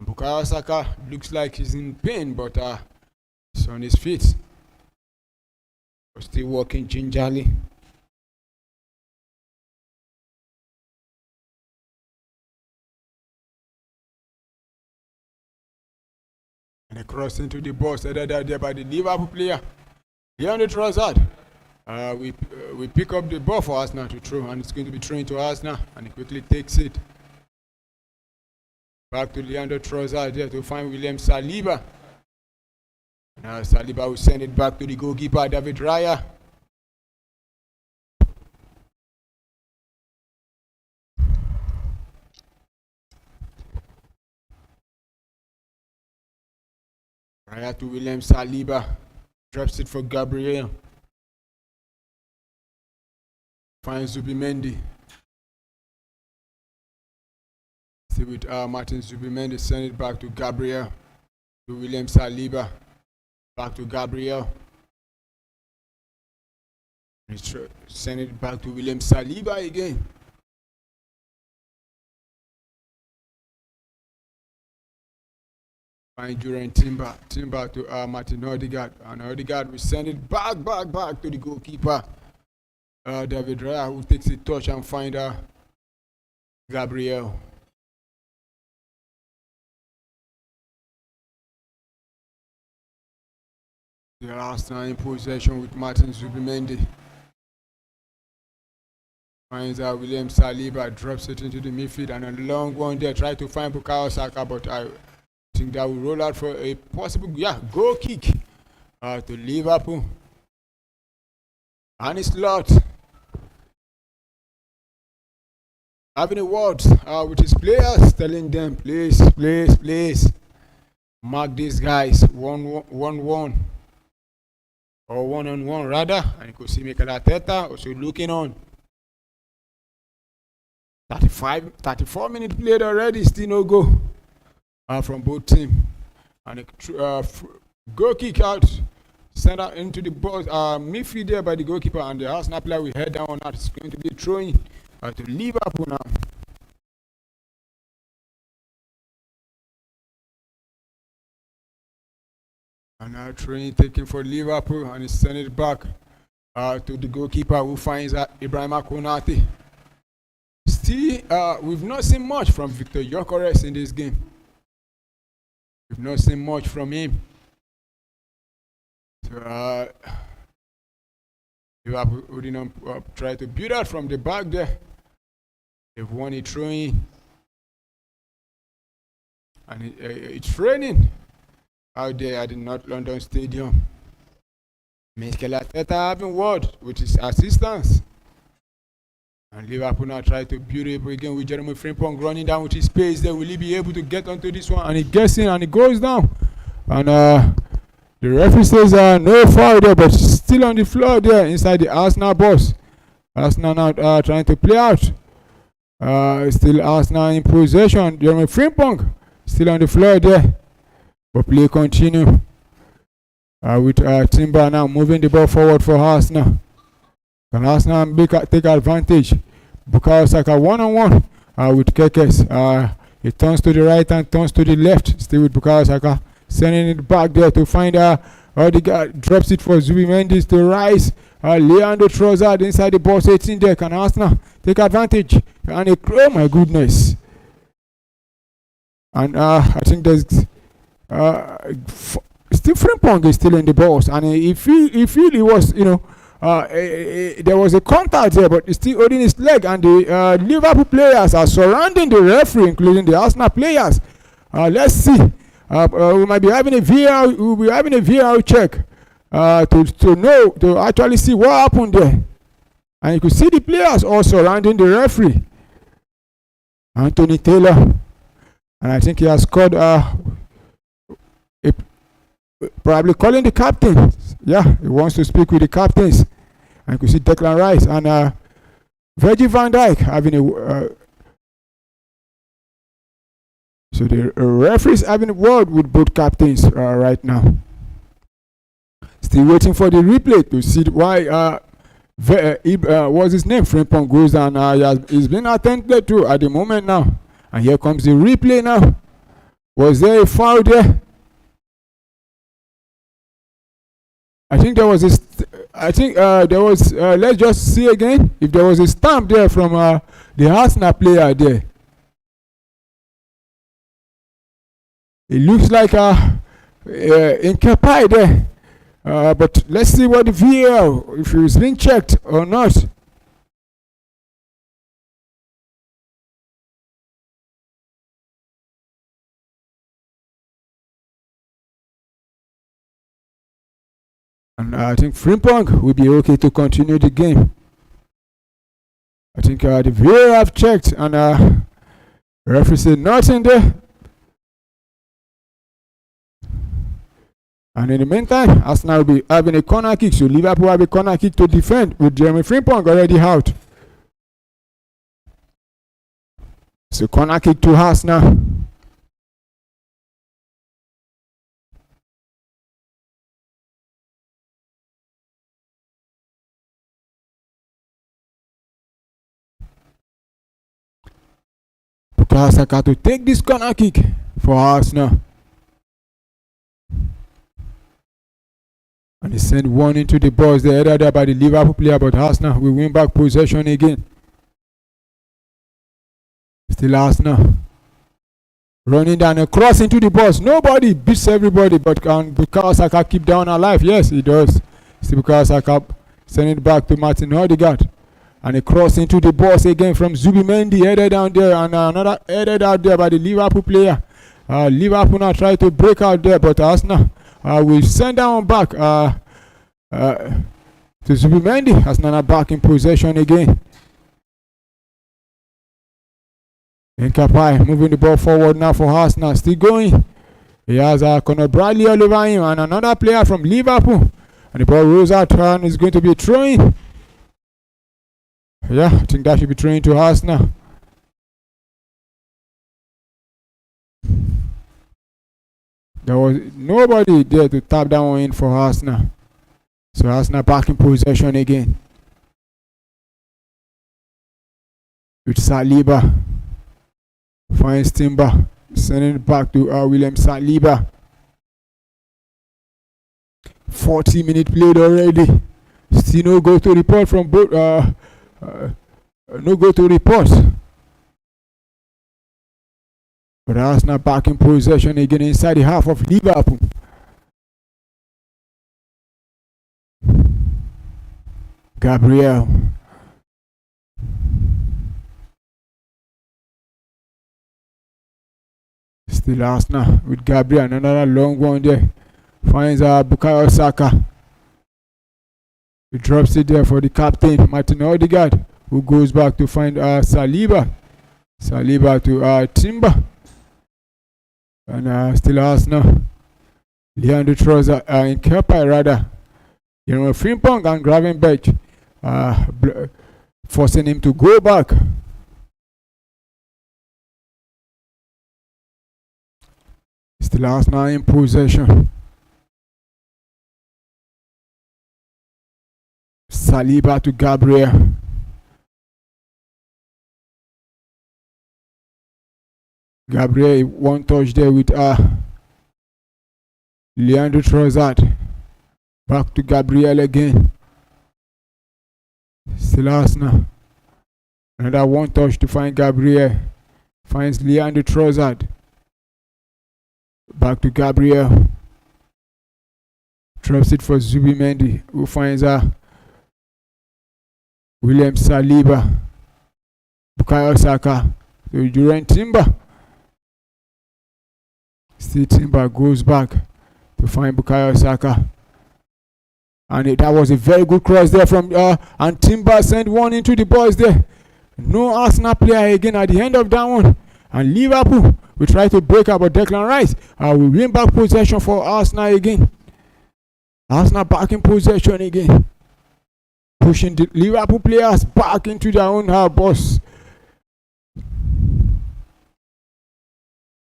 Bukayo Saka looks like he's in pain, but he's on his feet. But still walking gingerly. And a cross into the box headed out there by the Liverpool player. Here on the Trossard. We pick up the ball for Arsenal to throw, and it's going to be thrown to Arsenal, and he quickly takes it. Back to Leandro Trossard there to find William Saliba. Now Saliba will send it back to the goalkeeper, David Raya. Raya to William Saliba. Drops it for Gabriel. Finds Zubimendi. See with Martin Zubimendi, send it back to Gabriel. To William Saliba. Back to Gabriel. Send it back to William Saliba again. Find Duran Timber. Timber to Martin Odegaard. And Odegaard will send it back to the goalkeeper. David Raya, who takes a touch and find Gabriel. The last time in possession with Martin Zubimendi. Finds William Saliba, drops it into the midfield, and a long one there. Try to find Bukayo Saka, but I think that will roll out for a possible goal kick to Liverpool. And it's Lott having a word with his players, telling them, please mark these guys 1-1 or 1-on-1 rather. And you could see Mikel Arteta also looking on. 34 minutes played already, still no goal from both teams. And a goal kick out, sent out into the box, midfield there by the goalkeeper, and the Arsenal player will head down on that. It's going to be throwing to Liverpool now. And now throwing taken for Liverpool, and he sent it back to the goalkeeper, who finds Ibrahim Konate. Still, we've not seen much from Victor Gyökeres in this game. We've not seen much from him. So, Liverpool didn't try to build out from the back there. They've won it throwing. And it's raining out there at the North London Stadium. Mikel Arteta having word with his assistants. And Liverpool now try to build up again with Jeremy Frimpong running down with his pace there. Will he be able to get onto this one? And he gets in and he goes down. And the referee says no foul there, but still on the floor there inside the Arsenal box. Arsenal now trying to play out. Still Arsenal in possession. Jeremy Frimpong still on the floor there. But play continue. With Timber now moving the ball forward for Arsenal. Can Arsenal take advantage? Bukayo Saka 1-on-1 with Kerkez. He turns to the right and turns to the left. Still with Bukayo Saka. Sending it back there to find Odegaard drops it for Zubimendi to Rice. Leandro Trossard inside the box 18 there. Can Arsenal take advantage? And oh my goodness. And I think there's Steve Frimpong is still in the box, and he feel he was, there was a contact there, but he's still holding his leg, and the Liverpool players are surrounding the referee, including the Arsenal players. Let's see. We might be having a VR. We'll be having a VR check to actually see what happened there, and you could see the players all surrounding the referee, Anthony Taylor, and I think he has scored. Probably calling the captains. Yeah, he wants to speak with the captains. And you can see Declan Rice and Virgil van Dijk having a. So the referees having a word with both captains right now. Still waiting for the replay to see why. What's his name? Frimpong goes down. He's been attended to at the moment now. And here comes the replay now. Was there a foul there? I think there was let's just see again if there was a stamp there from the Arsenal player there. It looks like Incapai there, but let's see what the VAR, if it's been checked or not. And I think Frimpong will be okay to continue the game. I think the VAR have checked, and referee said nothing there. And in the meantime, Arsenal will be having a corner kick, so Liverpool have a corner kick to defend with Jeremy Frimpong already out. So corner kick to Arsenal. Bukayo Saka to take this corner kick for Arsenal. And he sent one into the box there, headed there by the Liverpool player, but Arsenal will win back possession again. Still Arsenal. Running down a cross into the box. Nobody beats everybody, but can Bukayo Saka keep down alive? Yes, he does. Still Bukayo Saka sending it back to Martin Odegaard. And a cross into the box again from Zubimendi, headed down there, and another headed out there by the Liverpool player. Liverpool now try to break out there, but Arsenal will send that one back to Zubimendi. Arsenal back in possession again. Nkapai moving the ball forward now for Arsenal, still going. He has Conor Bradley all over him, and another player from Liverpool. And the ball rolls out, and it's going to be a throw-in. Yeah, I think that should be thrown to Arsenal. There was nobody there to tap that one in for Arsenal. So Arsenal back in possession again. With Saliba. Finds Timber. Sending it back to William Saliba. 40-minute played already. Still no go to report from both. No go to report. But Arsenal back in possession again inside the half of Liverpool. Gabriel. Still Arsenal with Gabriel. Another long one there. Finds Bukayo Saka. He drops it there for the captain, Martin Odegaard, who goes back to find Saliba. Saliba to Timber. And still Arsenal. Leandro Trossard in Kepa rather. Frimpong and Gravenberch forcing him to go back. Still Arsenal in possession. Saliba to Gabriel. Gabriel one touch there with Leandro Trossard. Back to Gabriel again. Still Arsenal. Another one touch to find Gabriel. Finds Leandro Trossard. Back to Gabriel. Drops it for Zubimendi, who finds William Saliba. Bukayo Saka. So Durant Timber. Still Timber goes back to find Bukayo Saka. And that was a very good cross there from and Timber sent one into the box there. No Arsenal player again at the end of that one. And Liverpool will try to break up, but Declan Rice will win back possession for Arsenal again. Arsenal back in possession again. Pushing the Liverpool players back into their own box.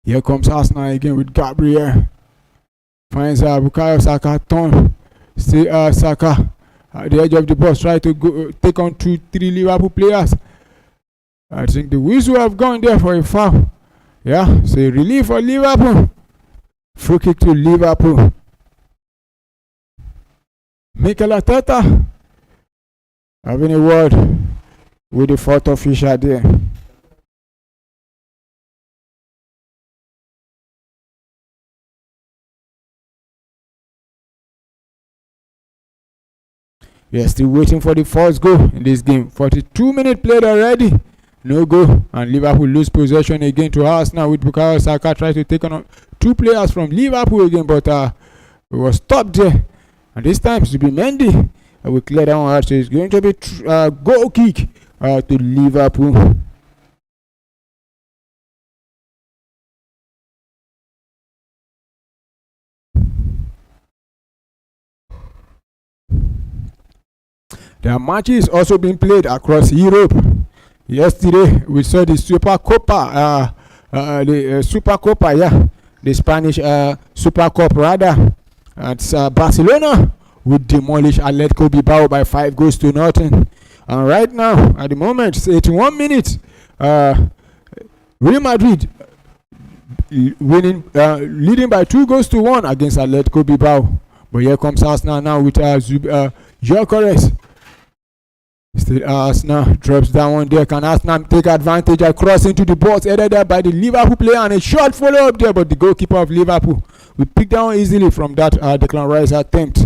Here comes Arsenal again with Gabriel. Finds Bukayo Saka turn. Still Saka at the edge of the box. Try to go take on 2-3 Liverpool players. I think the whistle have gone there for a foul. Yeah, so relief for Liverpool. Free kick to Liverpool. Mikel Arteta having a word with the fourth official there. We are still waiting for the first goal in this game. 42 minutes played already. No goal. And Liverpool lose possession again to Arsenal with Bukayo Saka try to take on 2 players from Liverpool again, but it was stopped there. And this time Zubimendi will clear that one out. So it's going to be goal kick to Liverpool. There are matches also being played across Europe. Yesterday we saw the Super Copa, the Spanish Super Cup rather. Barcelona would demolish Atletico Bilbao by 5-0. And right now, at the moment, it's 81 minutes. Real Madrid leading by 2-1 against Atletico Bilbao. But here comes Arsenal now with Gyökeres. Still Arsenal drops down one there. Can Arsenal take advantage across into the box headed there by the Liverpool player, and a short follow up there, but the goalkeeper of Liverpool will pick down easily from that Declan Rice attempt.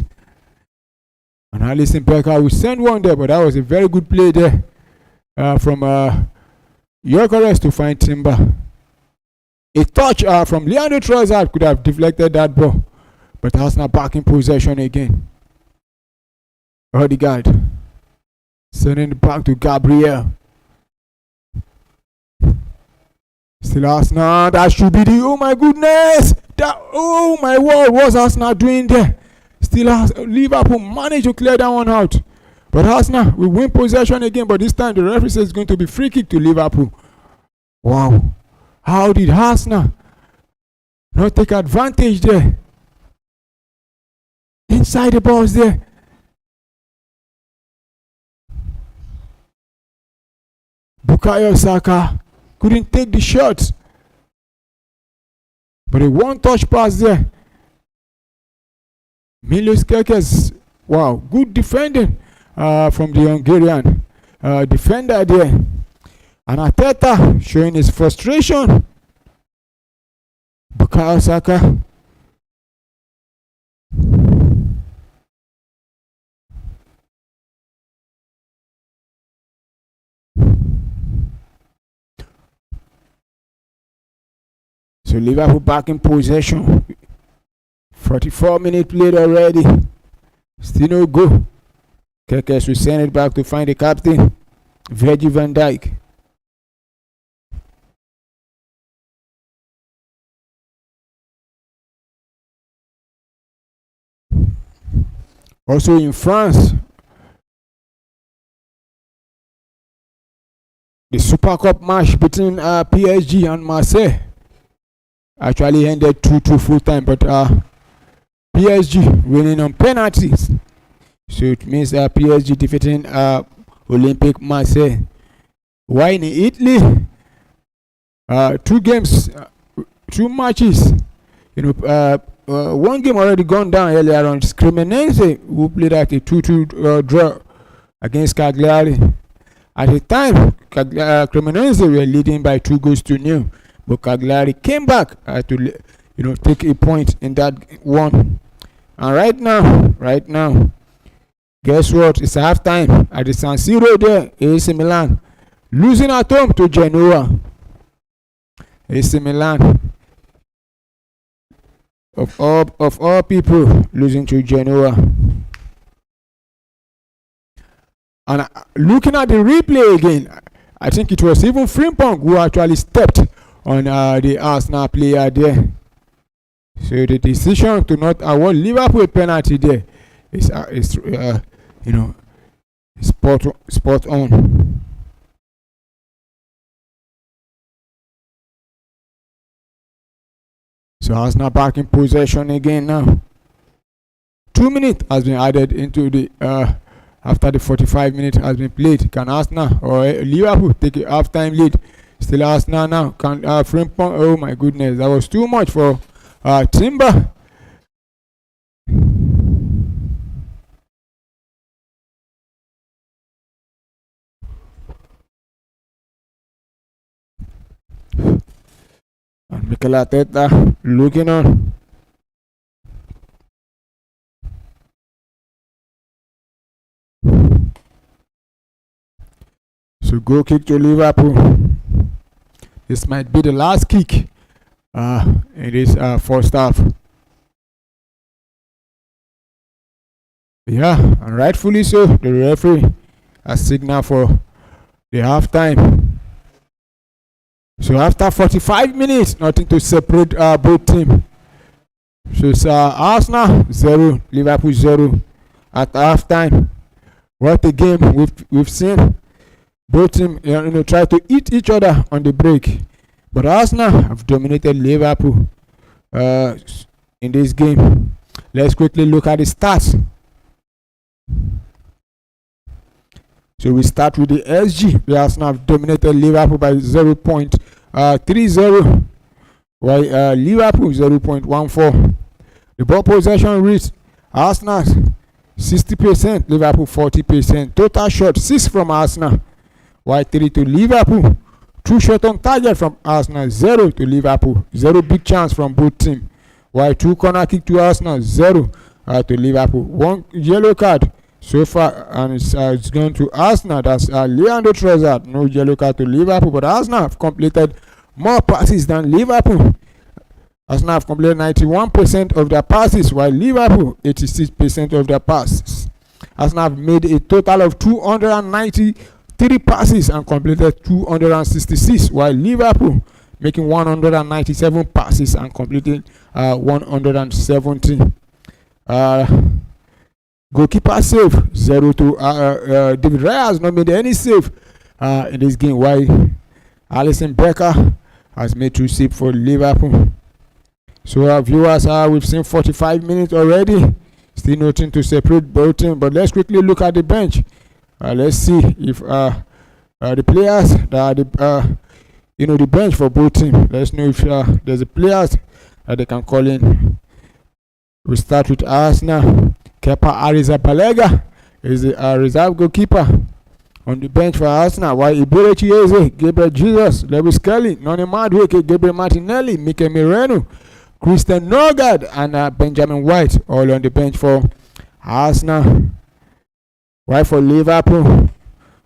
And Alisson Becker will send one there, but that was a very good play there from Gyökeres to find Timber. A touch from Leandro Trossard could have deflected that ball, but Arsenal back in possession again. Odegaard sending it back to Gabriel. Still Arsenal. That should be the, oh my goodness, that, oh my word, what's Arsenal doing there? Still Liverpool managed to clear that one out, but Arsenal will win possession again, but this time the referee says it's going to be free kick to Liverpool. Wow, how did Arsenal not take advantage there? Inside the box there. Bukayo Saka couldn't take the shot, but a one-touch pass there. Milos Kerkez, wow, good defending from the Hungarian defender there. And Arteta showing his frustration. Bukayo Saka. So Liverpool back in possession. 44 minutes played already. Still no goal. Kerkez will send it back to find the captain, Virgil van Dijk. Also in France, the Super Cup match between PSG and Marseille actually ended 2-2 full time, but PSG winning on penalties. So it means PSG defeating Olympique Marseille. While in Italy, 2 games, 2 matches, one game already gone down earlier on. Cremonese, who played at a 2-2 draw against Cagliari. At the time, Cremonese were leading by 2-0, but Cagliari came back to take a point in that one. And right now, guess what? It's halftime at the San Siro there. AC Milan losing at home to Genoa. AC Milan, of all people, losing to Genoa. And looking at the replay again, I think it was even Frimpong who actually stepped on the Arsenal player there. So the decision to not award Liverpool a penalty there is spot on. So Arsenal back in possession again now. 2 minutes has been added into the after the 45 minutes has been played. Can Arsenal or Liverpool take a halftime lead? Still Arsenal now. Can Frimpong? Oh my goodness, that was too much for Timber. And Mikel Arteta looking on. So goal kick to Liverpool. This might be the last kick in this first half. Yeah, and rightfully so. The referee has signaled for the halftime. So after 45 minutes, nothing to separate both teams. So it's Arsenal 0, Liverpool 0 at halftime. What a game we've seen. Both teams try to eat each other on the break, but Arsenal have dominated Liverpool in this game. Let's quickly look at the stats. So we start with the SG. The Arsenal have dominated Liverpool by 0.30, while Liverpool 0.14. The ball possession rate, Arsenal 60%, Liverpool 40%. Total shot 6 from Arsenal, while 3 to Liverpool. 2 shots on target from Arsenal, 0 to Liverpool. 0 big chance from both teams, while 2 corner kick to Arsenal, 0 to Liverpool. 1 yellow card so far, and it's gone to Arsenal. That's Leandro Trossard. No yellow card to Liverpool, but Arsenal have completed more passes than Liverpool. Arsenal have completed 91% of their passes, while Liverpool 86% of their passes. Arsenal have made a total of 293 passes and completed 266, while Liverpool making 197 passes and completing 170. Goalkeeper save 0 to David Raya has not made any save in this game, while Alisson Becker has made 2 saves for Liverpool. So our viewers, we've seen 45 minutes already. Still nothing to separate both teams, but let's quickly look at the bench. Let's see if the players that are the bench for both teams. Let's know if there's a players that they can call in. We start with Arsenal. Kepa Arrizabalaga is the reserve goalkeeper on the bench for Arsenal, while Ibere Chieze, Gabriel Jesus, Lewis Kelly, Noni Madueke, Gabriel Martinelli, Mikel Merino, Christian Norgard, and Benjamin White all on the bench for Arsenal. While for Liverpool,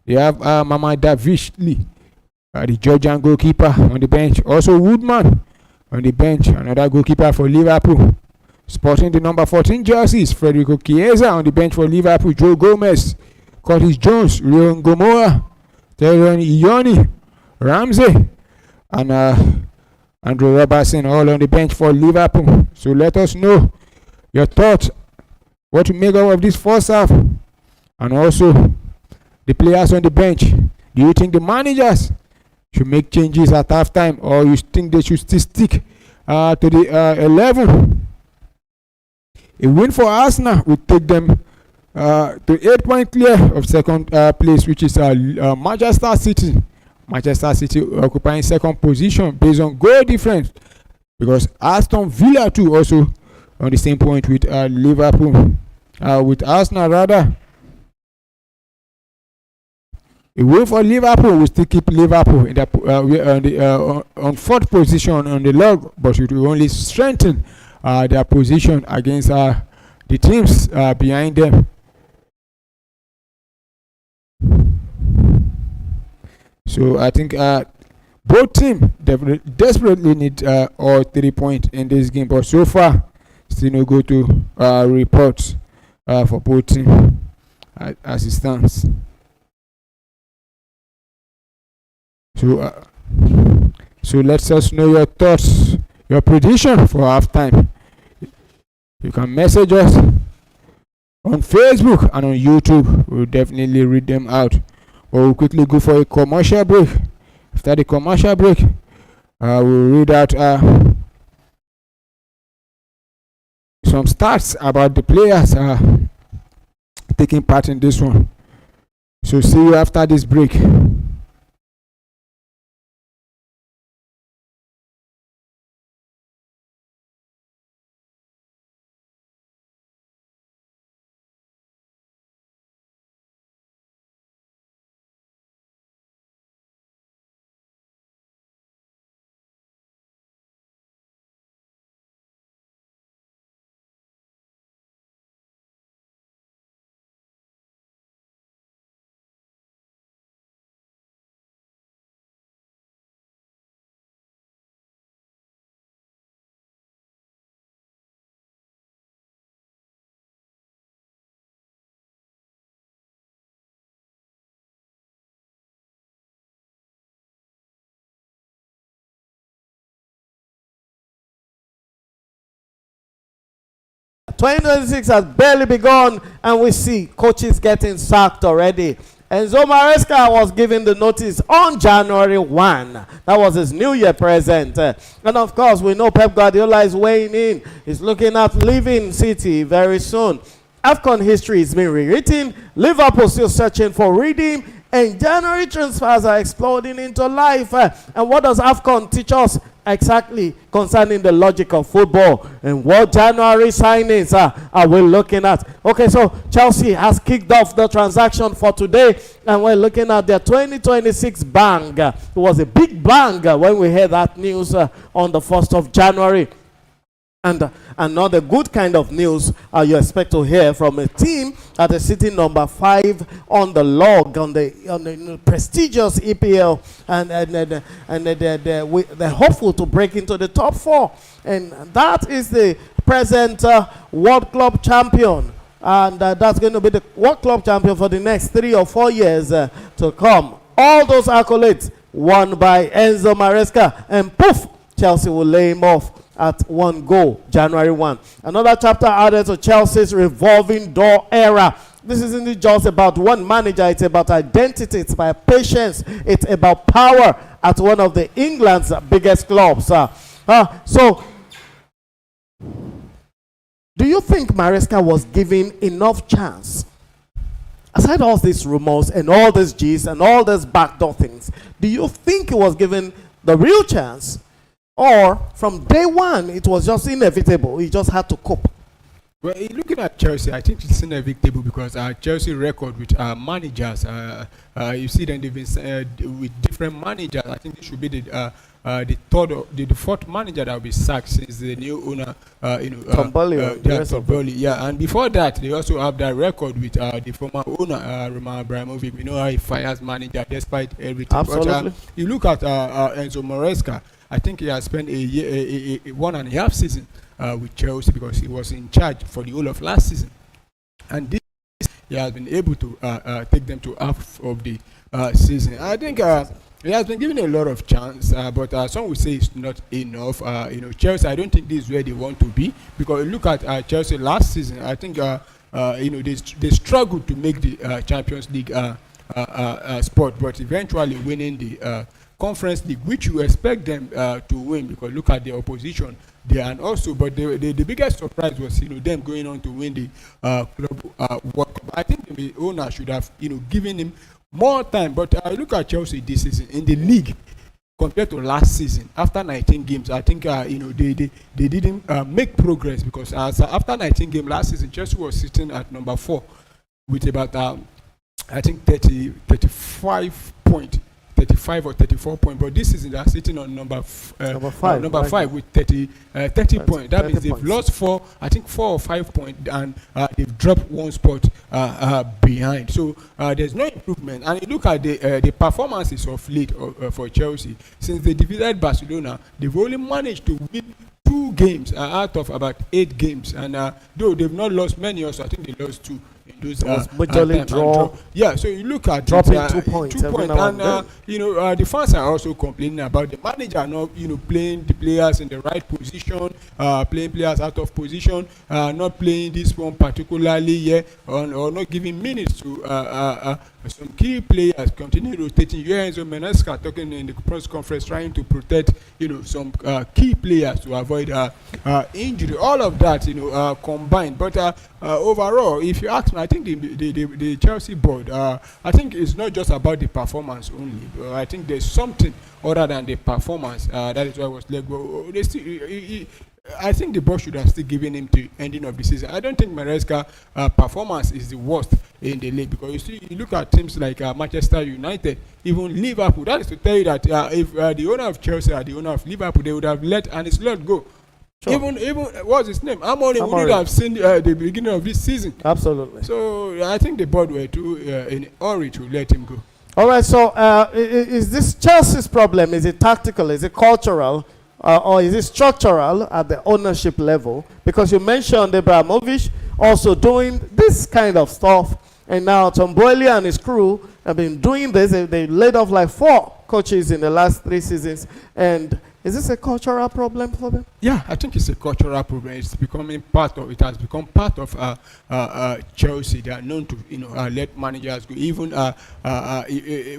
they have Mama Davishli, the Georgian goalkeeper, on the bench. Also Woodman on the bench, another goalkeeper for Liverpool. Sporting the number 14 jerseys, Federico Chiesa on the bench for Liverpool. Joe Gomez, Curtis Jones, Leon Gomora, Teron Ioni, Ramsey, and Andrew Robertson all on the bench for Liverpool. So let us know your thoughts, what to make out of this first half, and also the players on the bench. Do you think the managers should make changes at halftime, or you think they should still stick to the 11? A win for Arsenal would take them to 8 points clear of second place, which is Manchester City. Manchester City occupying second position based on goal difference, because Aston Villa too also on the same point with Liverpool. With Arsenal rather. A way for Liverpool will still keep Liverpool in on fourth position on the log, but it will only strengthen their position against the teams behind them. So I think both teams desperately need all 3 points in this game, but so far still no go to reports for both teams as it stands. So let us know your thoughts, your prediction for halftime. You can message us on Facebook and on YouTube. We'll definitely read them out. But we'll quickly go for a commercial break. After the commercial break, we'll read out some stats about the players taking part in this one. So see you after this break. '26 has barely begun, and we see coaches getting sacked already. Enzo Maresca was given the notice on January 1. That was his New Year present. And of course, we know Pep Guardiola is weighing in. He's looking at leaving City very soon. AFCON history is being rewritten. Liverpool still searching for redeem. And January transfers are exploding into life. And what does AFCON teach us exactly concerning the logic of football? And what January signings are we looking at? Okay, so Chelsea has kicked off the transaction for today. And we're looking at their 2026 bang. It was a big bang when we heard that news on the 1st of January. And another good kind of news you expect to hear from a team that is sitting number 5 on the log, on the prestigious EPL, and they're hopeful to break into the top 4. And that is the present World Club champion. And that's going to be the World Club champion for the next 3 or 4 years to come. All those accolades won by Enzo Maresca, and poof, Chelsea will lay him off at 1 goal, January 1. Another chapter added to Chelsea's revolving door era. This isn't just about one manager, it's about identity, it's about patience, it's about power at one of the England's biggest clubs. So, do you think Maresca was given enough chance? Aside all these rumors and all these G's and all these backdoor things, do you think he was given the real chance? Or from day one, it was just inevitable. He just had to cope. Well, looking at Chelsea, I think it's inevitable because Chelsea record with managers, you see them they've been with different managers. I think this should be the fourth manager that will be sacked since the new owner, Tomboli. Yeah, and before that, they also have that record with the former owner, Roman Abramovich. We know how he fires manager despite everything. Absolutely. But, you look at Enzo Maresca. I think he has spent a year, 1.5 season with Chelsea because he was in charge for the whole of last season. And this he has been able to take them to half of the season. I think he has been given a lot of chance, but some would say it's not enough. Chelsea, I don't think this is where they want to be because look at Chelsea last season. I think they struggled to make the Champions League spot, but eventually winning the Conference League, which you expect them to win because look at the opposition there, and also, but the biggest surprise was them going on to win the Club World Cup. I think the owner should have given him more time. But look at Chelsea this season in the league compared to last season, after 19 games, I think they didn't make progress because after 19 games last season, Chelsea was sitting at number 4 with about I think 35 points. 35 or 34 points, but this season they are sitting on number 5 with 30 points. That means they've lost 4 or 5 points, and they've dropped 1 spot behind. So there's no improvement. And you look at the performances of late for Chelsea since they defeated Barcelona. They've only managed to win 2 games out of about 8 games, and though they've not lost many, also I think they lost 2. Those majorly draw. Yeah, so you look at dropping 2 points, and the fans are also complaining about the manager not playing the players in the right position, playing players out of position, not playing this one particularly or not giving minutes to some key players, continue rotating. Enzo Maresca talking in the press conference, trying to protect some key players to avoid injury. All of that combined, but overall, if you ask me, I think the Chelsea board, I think it's not just about the performance only. I think there's something other than the performance. That is why I was let go. I think the board should have still given him to ending of the season. I don't think Maresca performance is the worst in the league, because you look at teams like Manchester United, even Liverpool. That is to tell you that if the owner of Chelsea or the owner of Liverpool, they would have let Ancelotti go. Sure. Even what's his name? Amorim would have seen the beginning of this season. Absolutely. So I think the board were too in a hurry to let him go. All right. So is this Chelsea's problem? Is it tactical? Is it cultural? Or is it structural at the ownership level? Because you mentioned Abramovich also doing this kind of stuff, and now Tom Boehly and his crew have been doing this. They laid off like 4 coaches in the last 3 seasons, and is this a cultural problem for them? Yeah, I think it's a cultural problem. It's becoming part of. It has become part of Chelsea. They are known to let managers go. Even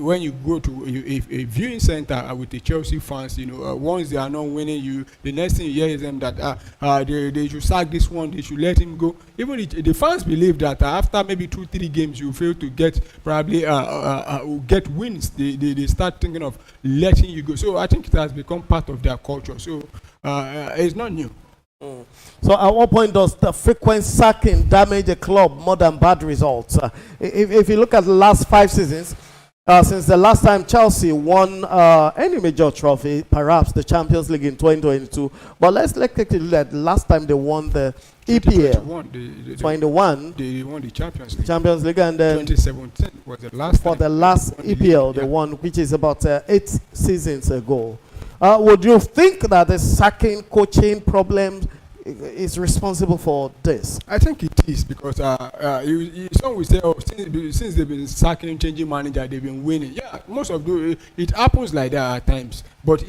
when you go to a viewing center with the Chelsea fans, once they are not winning, the next thing you hear is them that they should sack this one. They should let him go. Even the fans believe that after maybe 2-3 games you fail to get probably get wins, they start thinking of letting you go. So I think it has become part of their culture. So it's not new. So at what point does the frequent sacking damage a club more than bad results? If you look at the last 5 seasons, since the last time Chelsea won any major trophy, perhaps the Champions League in 2022, but let's take a look at the last time they won the EPL. 21. They won the Champions League. Champions League, and then 2017 was the last. For the last EPL, they won, which is about 8 seasons ago. Would you think that the sacking coaching problem is responsible for this? I think it is, because some will say, since they've been sacking, changing manager, they've been winning. Yeah, most of it happens like that at times. But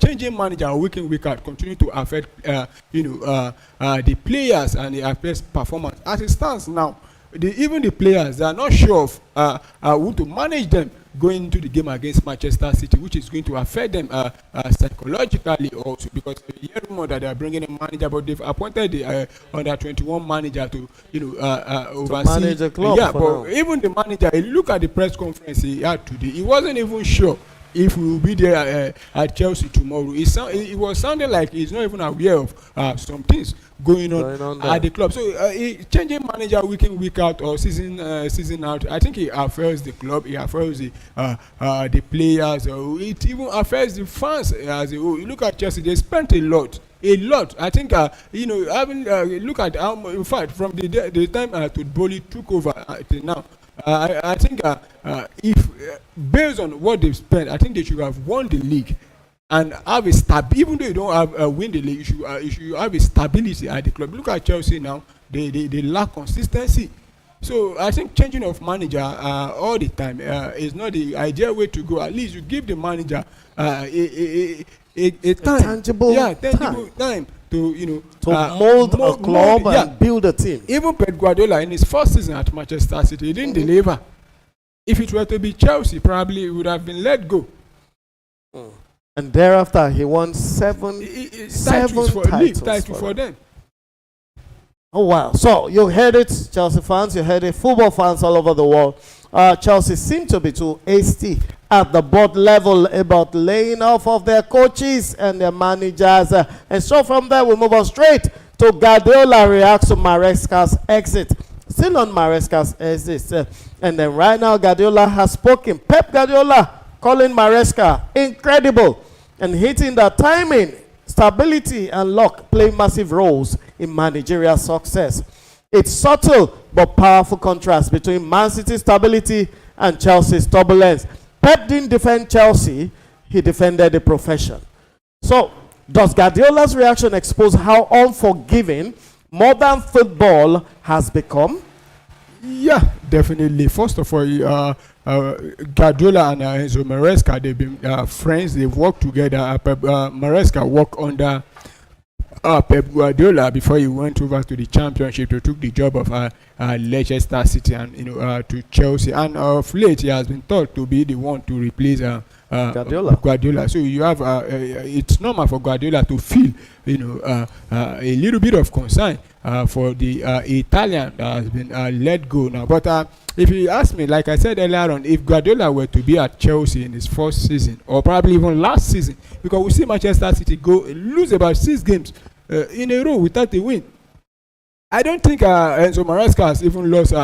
changing manager week in, week out continue to affect the players and the affect performance. As it stands now, even the players, they are not sure of who to manage them going into the game against Manchester City, which is going to affect them psychologically also, because you hear rumor that they are bringing a manager, but they've appointed the under 21 manager to oversee, to manage the club. Yeah, but even the manager, if you look at the press conference he had today, he wasn't even sure if we will be there at Chelsea tomorrow. It was sounding like he's not even aware of some things going on at the club. So changing manager week in, week out, or season out, I think it affects the club, it affects the players, it even affects the fans as a whole. You look at Chelsea, they spent a lot. I think look at in fact, from the time Boehly took over till now, I think if based on what they've spent, I think they should have won the league and have a even though you don't have win the league, you should have a stability at the club. Look at Chelsea now; they lack consistency. So I think changing of manager all the time is not the ideal way to go. At least you give the manager a tangible time to mold a club and build a team. Even Pep Guardiola in his first season at Manchester City, he didn't deliver. If it were to be Chelsea, probably he would have been let go. And thereafter, he won seven titles for them. Oh wow! So you heard it, Chelsea fans. You heard it, football fans all over the world. Chelsea seem to be too hasty at the board level about laying off of their coaches and their managers. And so from there, we move on straight to Guardiola reacts to Maresca's exit. Still on Maresca's exit. And then right now, Guardiola has spoken. Pep Guardiola calling Maresca incredible and hitting that timing, stability, and luck play massive roles in managerial success. It's subtle but powerful contrast between Man City's stability and Chelsea's turbulence. Pep didn't defend Chelsea, he defended the profession. So, does Guardiola's reaction expose how unforgiving modern football has become? Yeah, definitely. First of all, Guardiola and Enzo Maresca, they've been friends. They've worked together. Maresca worked under Pep Guardiola before he went over to the Championship to took the job of Leicester City and to Chelsea. And of late, he has been thought to be the one to replace Guardiola. So you have it's normal for Guardiola to feel a little bit of concern for the Italian that has been let go now. But if you ask me, like I said earlier on, if Guardiola were to be at Chelsea in his first season, or probably even last season, because we see Manchester City lose about 6 games in a row without a win. I don't think Enzo Maresca has even lost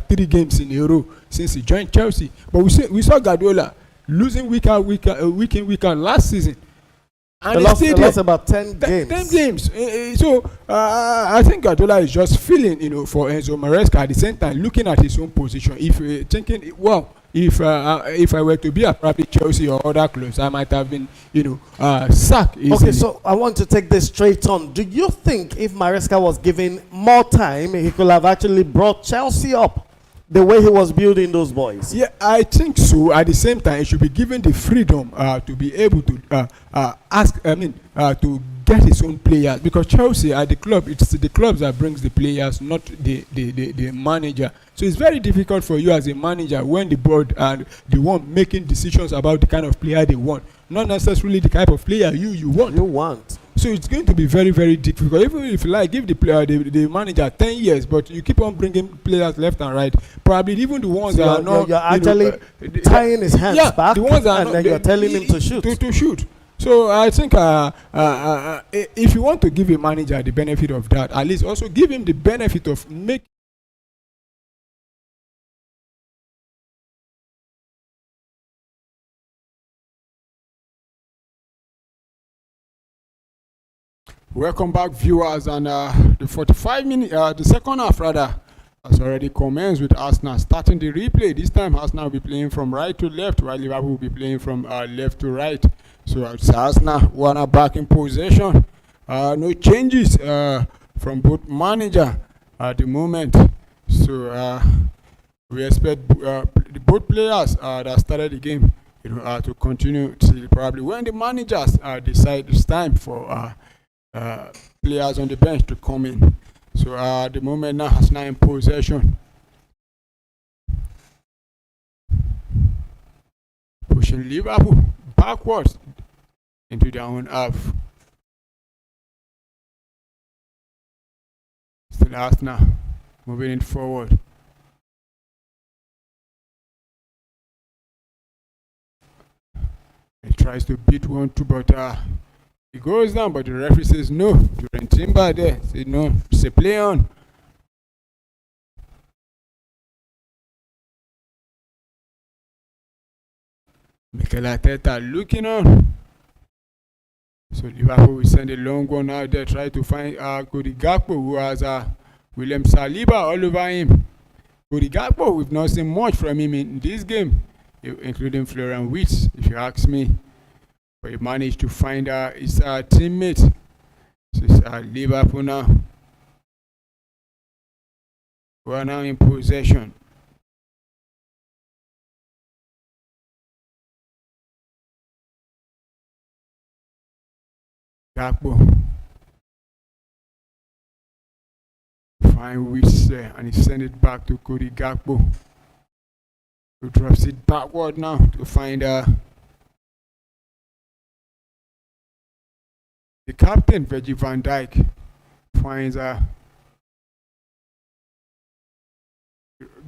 3 games in a row since he joined Chelsea. But we saw Guardiola losing week in, week out last season. And they lost about 10 games. 10 games. So I think Guardiola is just feeling, for Enzo Maresca at the same time, looking at his own position. If thinking, well, if I were to be at probably Chelsea or other clubs, I might have been, sacked easily. Okay, so I want to take this straight on. Do you think if Maresca was given more time, he could have actually brought Chelsea up the way he was building those boys? Yeah, I think so. At the same time, he should be given the freedom to be able to to get his own players, because Chelsea at the club, it's the clubs that brings the players, not the manager. So it's very difficult for you as a manager when the board are the one making decisions about the kind of player they want, not necessarily the type of player you want. So it's going to be very, very difficult. Even if you like, give the player the manager 10 years, but you keep on bringing players left and right. Probably even the ones that are not. You're actually tying his hands back, the ones that and then you're telling him to shoot. To shoot. So I think if you want to give a manager the benefit of that, at least also give him the benefit of making. Welcome back, viewers, and the 45 minute, the second half rather, has already commenced with Arsenal starting the replay. This time, Arsenal will be playing from right to left, while Liverpool will be playing from left to right. So it's Arsenal who are back in possession. No changes from both manager at the moment. So we expect both players that started the game, to continue till probably when the managers decide it's time for. Players on the bench to come in. So at the moment now, Arsenal in possession, pushing Liverpool backwards into their own half. Still Arsenal moving it forward. He tries to beat 1-2, but he goes down, but the referee says no. During Timber there, said no, it's a play on. Mikel Arteta looking on. So Liverpool will send a long one out there, try to find Cody Gakpo, who has William Saliba all over him. Cody Gakpo, we've not seen much from him in this game, including Florian Wirtz, if you ask me. But he managed to find his teammate. So it's Liverpool now. We are now in possession. Gakpo. Find Wirtz there, and he send it back to Cody Gakpo, who drops it backward now to find the captain, Virgil van Dijk, finds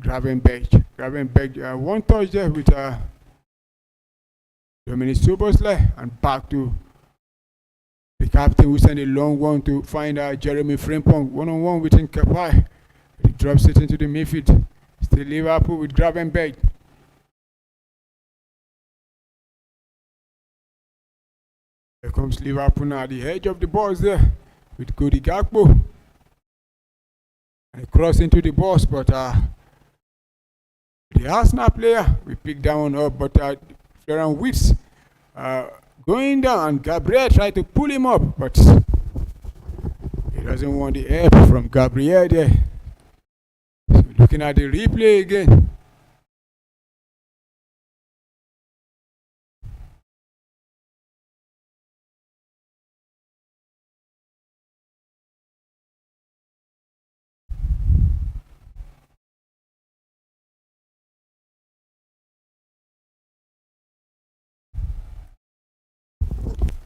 Gravenberch. One touch there with Dominic Soboslai, and back to the captain, who sent a long one to find Jeremy Frimpong. One-on-one with Nkapai. He drops it into the midfield. Still Liverpool with Gravenberg. Here comes Liverpool now at the edge of the box there with Cody Gakpo. And he crossed into the box, but the Arsenal player, we picked that one up, but Florian Wirtz going down, and Gabriel tried to pull him up, but he doesn't want the help from Gabriel there. So looking at the replay again.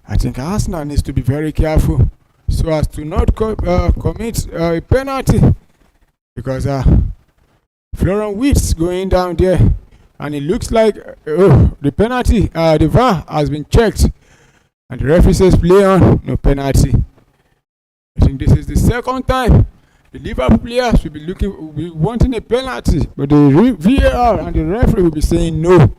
I think Arsenal needs to be very careful so as to not commit a penalty, because Florian Wirtz going down there, and it looks like the penalty, the VAR has been checked, and the referee says play on, no penalty. I think this is the second time the Liverpool players will be wanting a penalty, but the VAR and the referee will be saying no.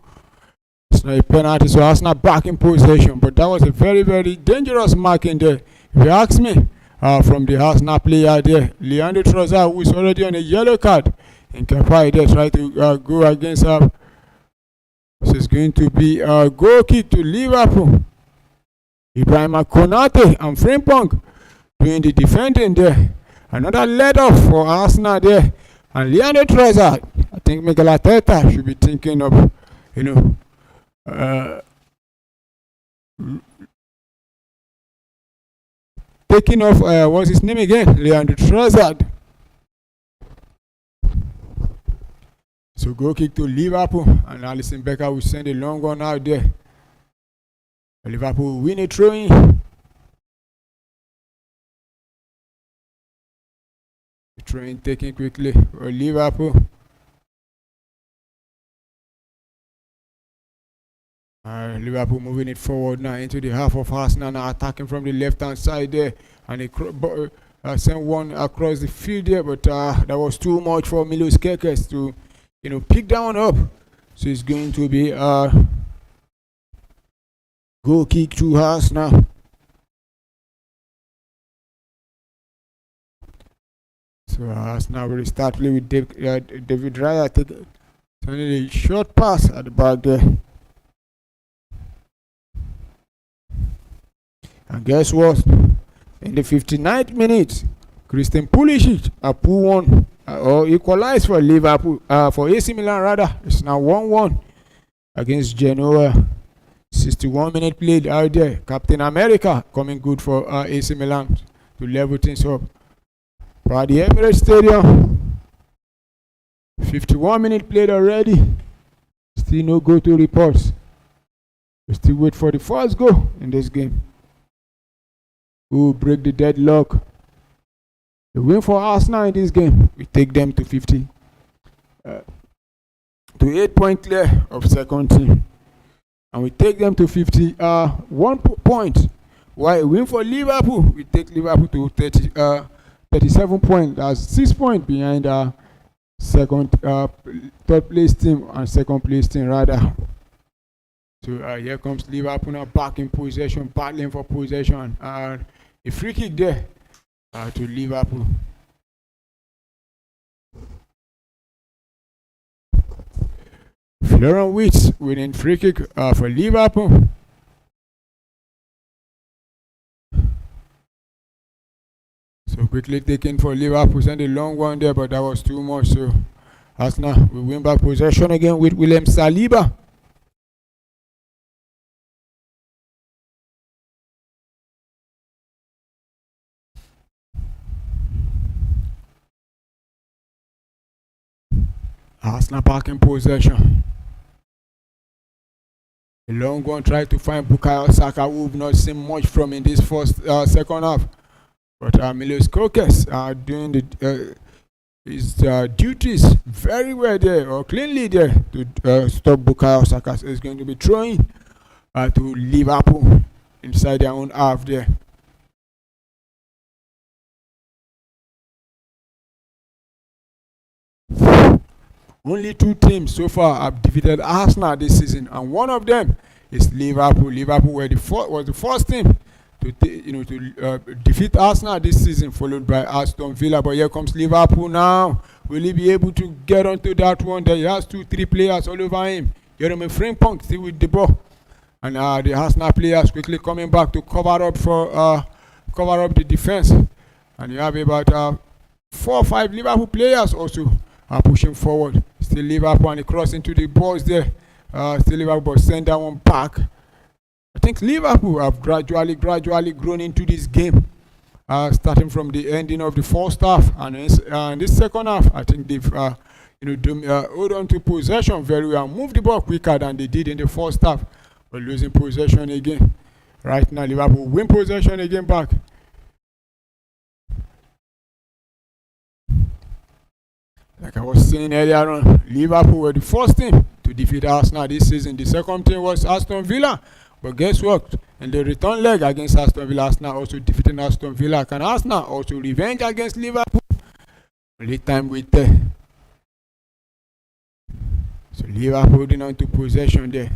It's not a penalty, so Arsenal back in possession. But that was a very, very dangerous marking there. If you ask me, from the Arsenal player there, Leandro Trossard, who is already on a yellow card, and Kepa there try to go against her. This is going to be a goal kick to Liverpool. Ibrahim Konate and Frimpong doing the defending there. Another let off for Arsenal there. And Leandro Trossard, I think Mikel Arteta should be thinking of, taking off, what's his name again? Leandro Trossard. So goal kick to Liverpool, and Alisson Becker will send a long one out there. Liverpool win a throw-in. The throw-in taken quickly for Liverpool. Liverpool moving it forward now into the half of Arsenal, now attacking from the left-hand side there, and they sent one across the field there, but that was too much for Milos Kerkez to, pick that one up. So it's going to be a goal kick to Arsenal. So Arsenal will start playing with David Raya, sending a short pass at the back there. And guess what? In the 59th minute, Christian Pulisic pull one or equalized for Liverpool, for AC Milan rather. It's now 1-1 against Genoa. 61-minute played out there. Captain America coming good for AC Milan to level things up. But at the Emirates Stadium, 51-minute played already. Still no goal to report. We still wait for the first goal in this game. Who break the deadlock? The win for Arsenal in this game. We take them to 50, to 8 point clear of second team, and we take them to 1 point. While a win for Liverpool, we take Liverpool to 37 points. That's 6 points behind third place team and second place team rather. So here comes Liverpool now back in possession, battling for possession. A free kick there to Liverpool. Florian Wirtz winning free kick for Liverpool. So quickly taken for Liverpool, send a long one there, but that was too much. So Arsenal will win back possession again with William Saliba. Arsenal back in possession. A long one tried to find Bukayo Saka, who we've not seen much from in this second half. But Milos Kerkez doing his duties very well there, or cleanly there, to stop Bukayo Saka. So it's going to be throwing to Liverpool inside their own half there. Only two teams so far have defeated Arsenal this season, and one of them is Liverpool. Liverpool was the first team to defeat Arsenal this season, followed by Aston Villa. But here comes Liverpool now. Will he be able to get onto that one? There he has 2-3 players all over him. Jeremy Frimpong still with the ball, and the Arsenal players quickly coming back to cover up the defense. And you have about 4 or 5 Liverpool players also are pushing forward. Still Liverpool, and the cross into the balls there. Still Liverpool, but send that one back. I think Liverpool have gradually grown into this game, starting from the ending of the first half, and in this second half, I think they've hold on to possession very well, move the ball quicker than they did in the first half, but losing possession again. Right now, Liverpool win possession again back. Like I was saying earlier on, Liverpool were the first team to defeat Arsenal this season. The second team was Aston Villa. But guess what? In the return leg against Aston Villa, Arsenal also defeating Aston Villa. Can Arsenal also revenge against Liverpool? Only time with there. So Liverpool holding on to possession there.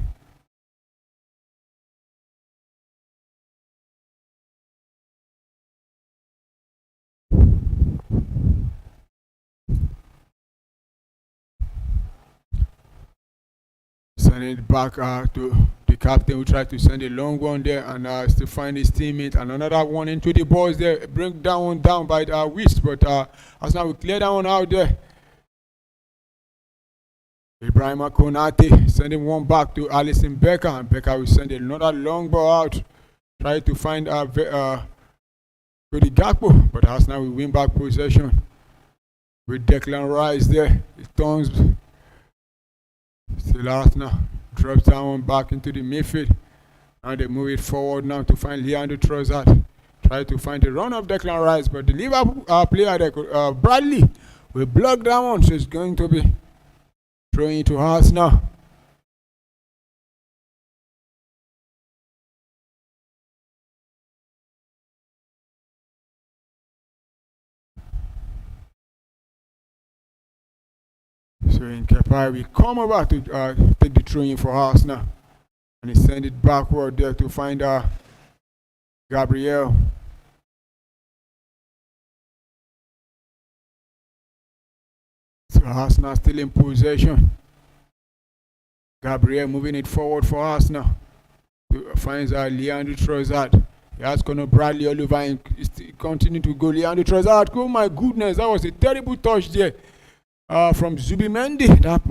Sending it back to the captain, who tried to send a long one there and still find his teammate. And another one into the balls there. Bring that one down by the Wist, but Arsenal will clear that one out there. Ibrahim Konate sending one back to Alisson Becker, and Becker will send another long ball out. Try to find Cody Gakpo, but Arsenal will win back possession with Declan Rice there. It turns. Still Arsenal drops that one back into the midfield, and they move it forward now to find Leandro Trossard. Try to find the run of Declan Rice, but the Liverpool player there, Bradley, will block that one, so it's going to be throwing it to Arsenal. So in Kepa, we come over to take the throw in for Arsenal, and he send it backward there to find Gabriel. So Arsenal still in possession. Gabriel moving it forward for Arsenal. Finds Leandro Trossard. He has Conor Bradley all over him. Continue to go. Leandro Trossard. Oh my goodness, that was a terrible touch there. From Zubimendi, that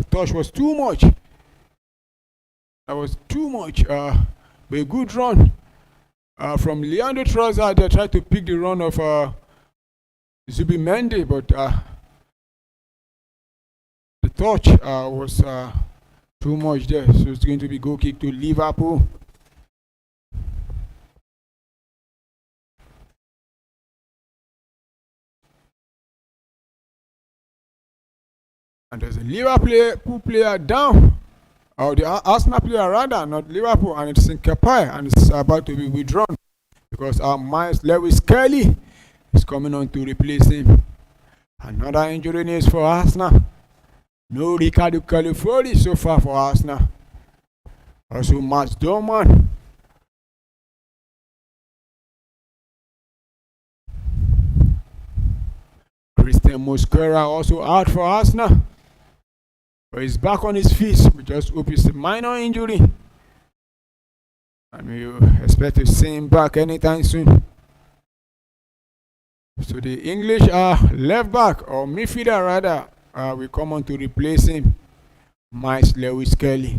touch was too much. That was too much. But a good run from Leandro Trossard. They tried to pick the run of Zubimendi, but the touch was too much there. So it's going to be goal kick to Liverpool. And there's a Liverpool player down, or the Arsenal player rather, not Liverpool, and it's in Kepa, and it's about to be withdrawn because Miles Lewis-Kelly is coming on to replace him. Another injury news for Arsenal. No Ricardo Califori so far for Arsenal. Also Matt Dorman. Christian Mosquera also out for Arsenal. But he's back on his feet. We just hope it's a minor injury, and we expect to see him back anytime soon. So the English left back, or midfielder rather, will come on to replace him, Miles Lewis-Kelly.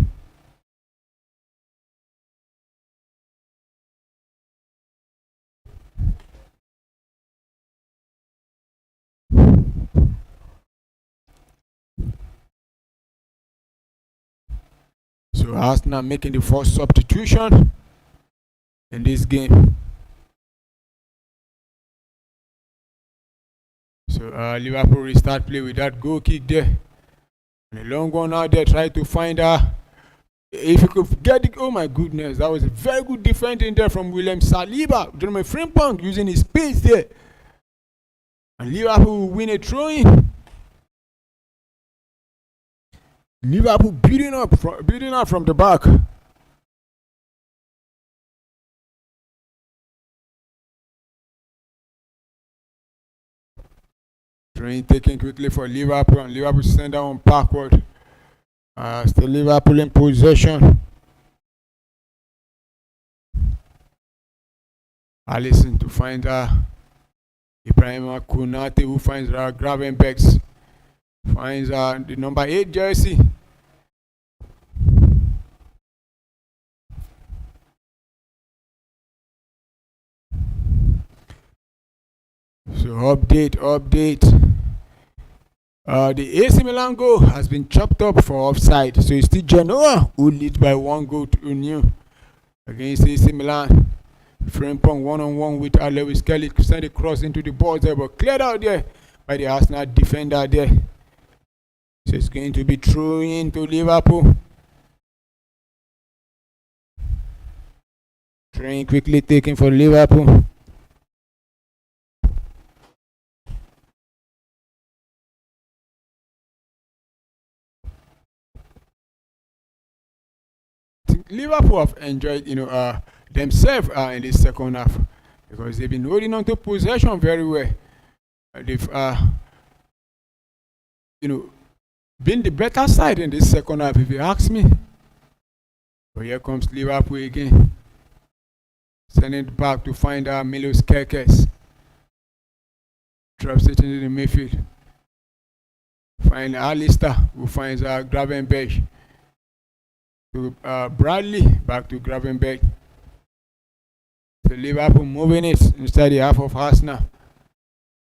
So Arsenal making the first substitution in this game. So Liverpool restart play with that goal kick there. And a long one out there, try to find If you could get it, oh my goodness, that was a very good defense in there from William Saliba. Jeremy Frimpong using his pace there. And Liverpool will win a throw-in. Liverpool beating up from the back. Train taken quickly for Liverpool, and Liverpool send that one backward. Still Liverpool in possession. Allison to find Ibrahim Konate, who finds Gravenbergs. Finds the number 8 jersey. So update. The AC Milan goal has been chopped up for offside. So it's still Genoa who leads by 1 goal to nil against AC Milan. Frimpong one-on-one with Lewis Kelly, send a cross into the box there, but cleared out there by the Arsenal defender there. So it's going to be thrown into Liverpool. Train quickly taken for Liverpool. Liverpool have enjoyed, themselves in this second half because they've been holding on to possession very well. They've, been the better side in this second half, if you ask me. But here comes Liverpool again, sending it back to find Milos Kerkez. Drops it into the midfield. Find Alistair, who finds Gravenberg. To Bradley, back to Gravenberg. So Liverpool moving it inside the half of Arsenal.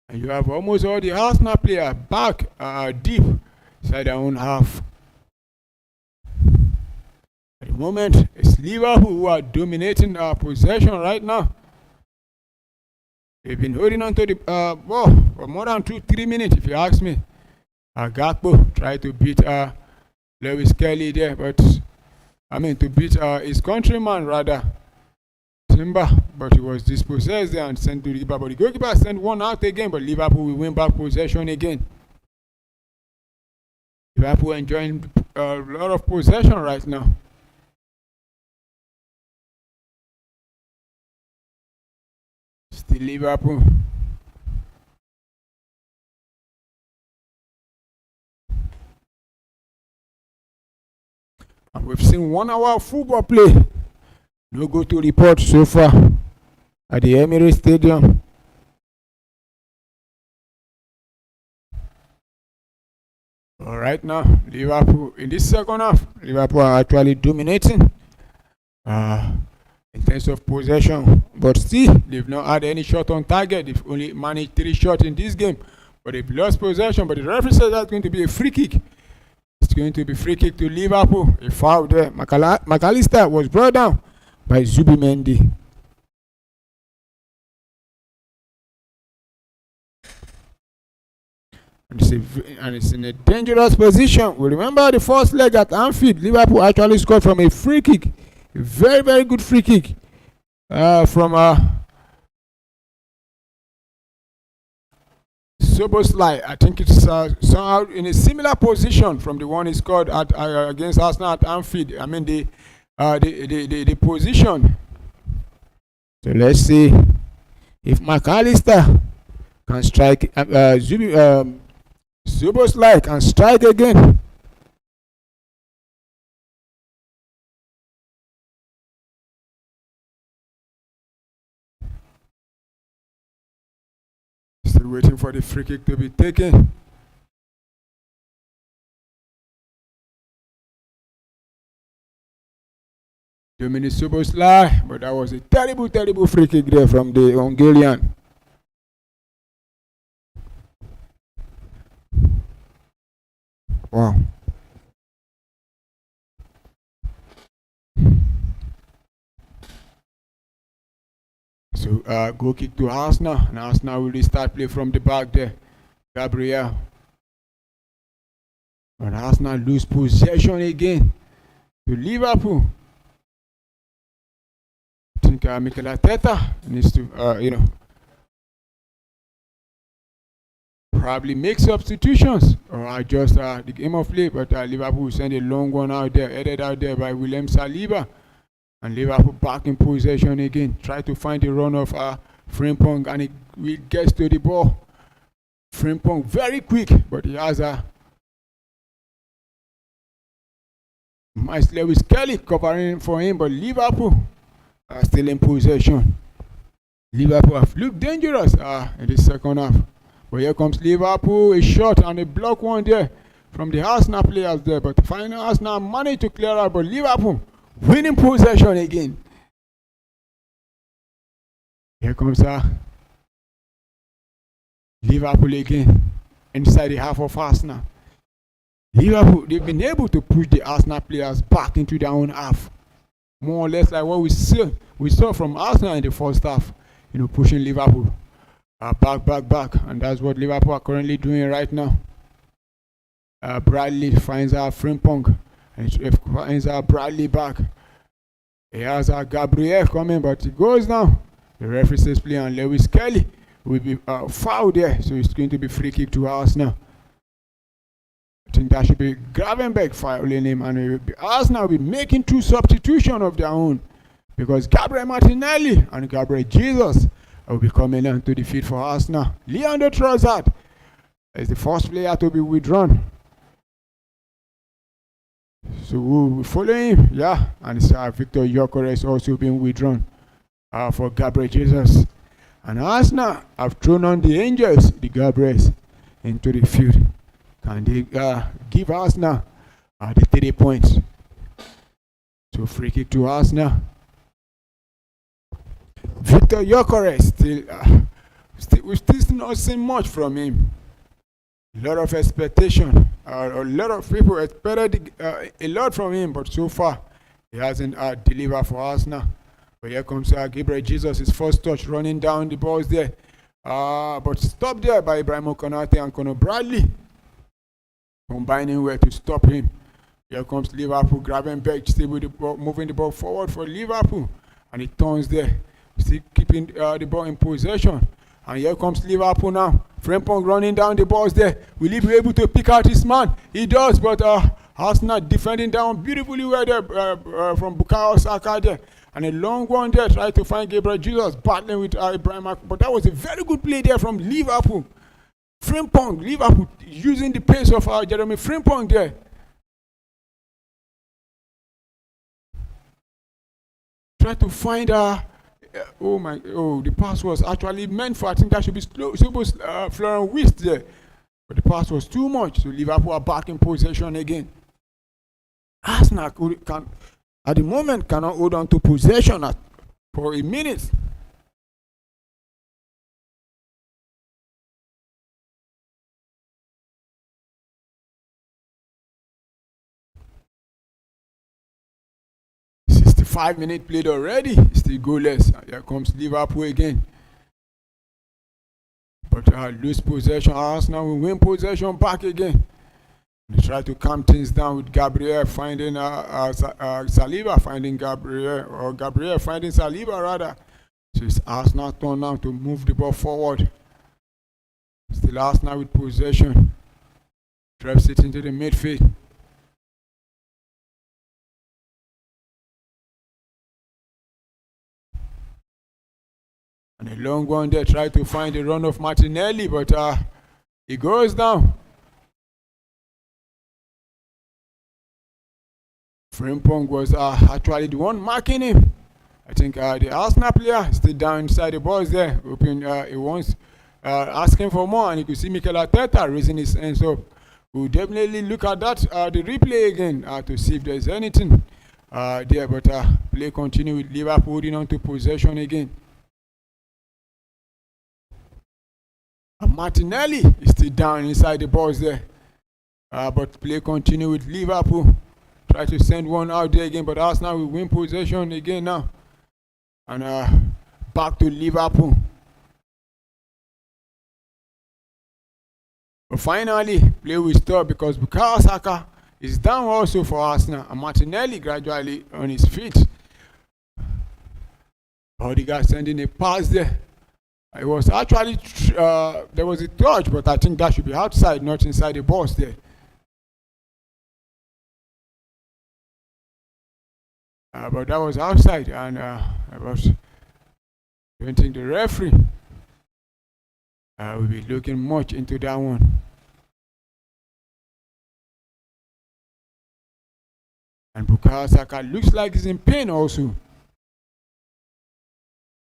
And you have almost all the Arsenal players back deep inside their own half. At the moment, it's Liverpool who are dominating our possession right now. They've been holding on to the ball for more than 2-3 minutes, if you ask me. Gakpo tried to beat Lewis Kelly there, to beat his countryman rather, Timber, but he was dispossessed there and sent to the keeper. But the goalkeeper sent one out again, but Liverpool will win back possession again. Liverpool enjoying a lot of possession right now. Still Liverpool. And we've seen 1 hour of football play. No go to report so far at the Emirates Stadium. All right, now Liverpool in this second half, Liverpool are actually dominating in terms of possession, but still they've not had any shot on target. They've only managed 3 shots in this game, but they've lost possession. But the referee said that's going to be a free kick. It's going to be free kick to Liverpool. A foul there. McAllister was brought down by Zubimendi. And it's in a dangerous position. We remember the first leg at Anfield, Liverpool actually scored from a free kick. A very, very good free kick from Soboslai. I think it's somehow in a similar position from the one he scored at against Arsenal at Anfield. I mean the position. So let's see if McAllister can strike. Soboslai can strike again. Still waiting for the free kick to be taken. Dominic Soboslai, but that was a terrible, terrible free kick there from the Hungarian. Wow. So goal kick to Arsenal, and Arsenal will restart play from the back there. Gabriel. But Arsenal lose possession again. to Liverpool. I think Mikel Arteta needs to, probably make substitutions or adjust the game of play. But Liverpool send a long one out there, headed out there by William Saliba. And Liverpool back in possession again. Try to find the run of Frimpong, and he gets to the ball. Frimpong very quick, but he has a nice Lewis Kelly covering for him, but Liverpool are still in possession. Liverpool have looked dangerous in the second half. But here comes Liverpool, a shot and a block one there from the Arsenal players there. But finally Arsenal managed to clear out, but Liverpool winning possession again. Here comes Liverpool again inside the half of Arsenal. Liverpool, they've been able to push the Arsenal players back into their own half. More or less like what we saw from Arsenal in the first half, pushing Liverpool back. And that's what Liverpool are currently doing right now. Bradley finds Frimpong and finds Bradley back. He has Gabriel coming, but he goes now. The referee says play on Lewis Kelly will be fouled there, so it's going to be free kick to Arsenal. I think that should be Gravenberch fouling him, and Arsenal will be making 2 substitutions of their own, because Gabriel Martinelli and Gabriel Jesus will be coming onto the field for Arsenal. Leandro Trossard is the first player to be withdrawn. So we'll follow him, yeah, and it's Victor Gyökeres also being withdrawn for Gabriel Jesus. And Arsenal have thrown on the Angels, the Gabriels, into the field. Can they give Arsenal the 3 points? So free kick to Arsenal. Victor Gyökeres we've still not seen much from him. A lot of expectation. A lot of people expected a lot from him, but so far he hasn't delivered for Arsenal. But here comes Gabriel Jesus, his first touch, running down the balls there. But stopped there by Ibrahim Konate and Conor Bradley, combining well to stop him. Here comes Liverpool, Gravenberch still with the ball, moving the ball forward for Liverpool, and he turns there, still keeping the ball in possession. And here comes Liverpool now. Frimpong running down the balls there. Will he be able to pick out his man? He does, but Arsenal defending down beautifully well there from Bukayo Saka there. And a long one there, try to find Gabriel Jesus battling with Ibrahim. But that was a very good play there from Liverpool. Frimpong, Liverpool using the pace of Jeremy Frimpong there. Try to find the pass was actually meant for, I think that should be Florian Wirtz there. But the pass was too much, so Liverpool are back in possession again. Arsenal can, at the moment, cannot hold on to possession for a minute. Five-minute played already, still goalless. Here comes Liverpool again. But lose possession. Arsenal will win possession back again. They try to calm things down with Gabriel finding Saliba, finding Gabriel, or Gabriel finding Saliba rather. So it's Arsenal turn now to move the ball forward. Still Arsenal with possession. Drives it into the midfield. And a long one there, try to find the run of Martinelli, but he goes down. Frimpong was actually the one marking him. I think the Arsenal player still down inside the balls there, hoping he wants asking for more, and you could see Mikel Arteta raising his hands up. We'll definitely look at that the replay again to see if there's anything there, but play continue with Liverpool holding on to possession again. Martinelli is still down inside the balls there. But play continue with Liverpool. Try to send one out there again, but Arsenal will win possession again now. And back to Liverpool. But finally, play will stop because Bukayo Saka is down also for Arsenal. And Martinelli gradually on his feet. Odegaard sending a pass there. It was actually there was a touch, but I think that should be outside, not inside the box there. But that was outside, and I don't think the referee will be looking much into that one. And Bukayo Saka looks like he's in pain also.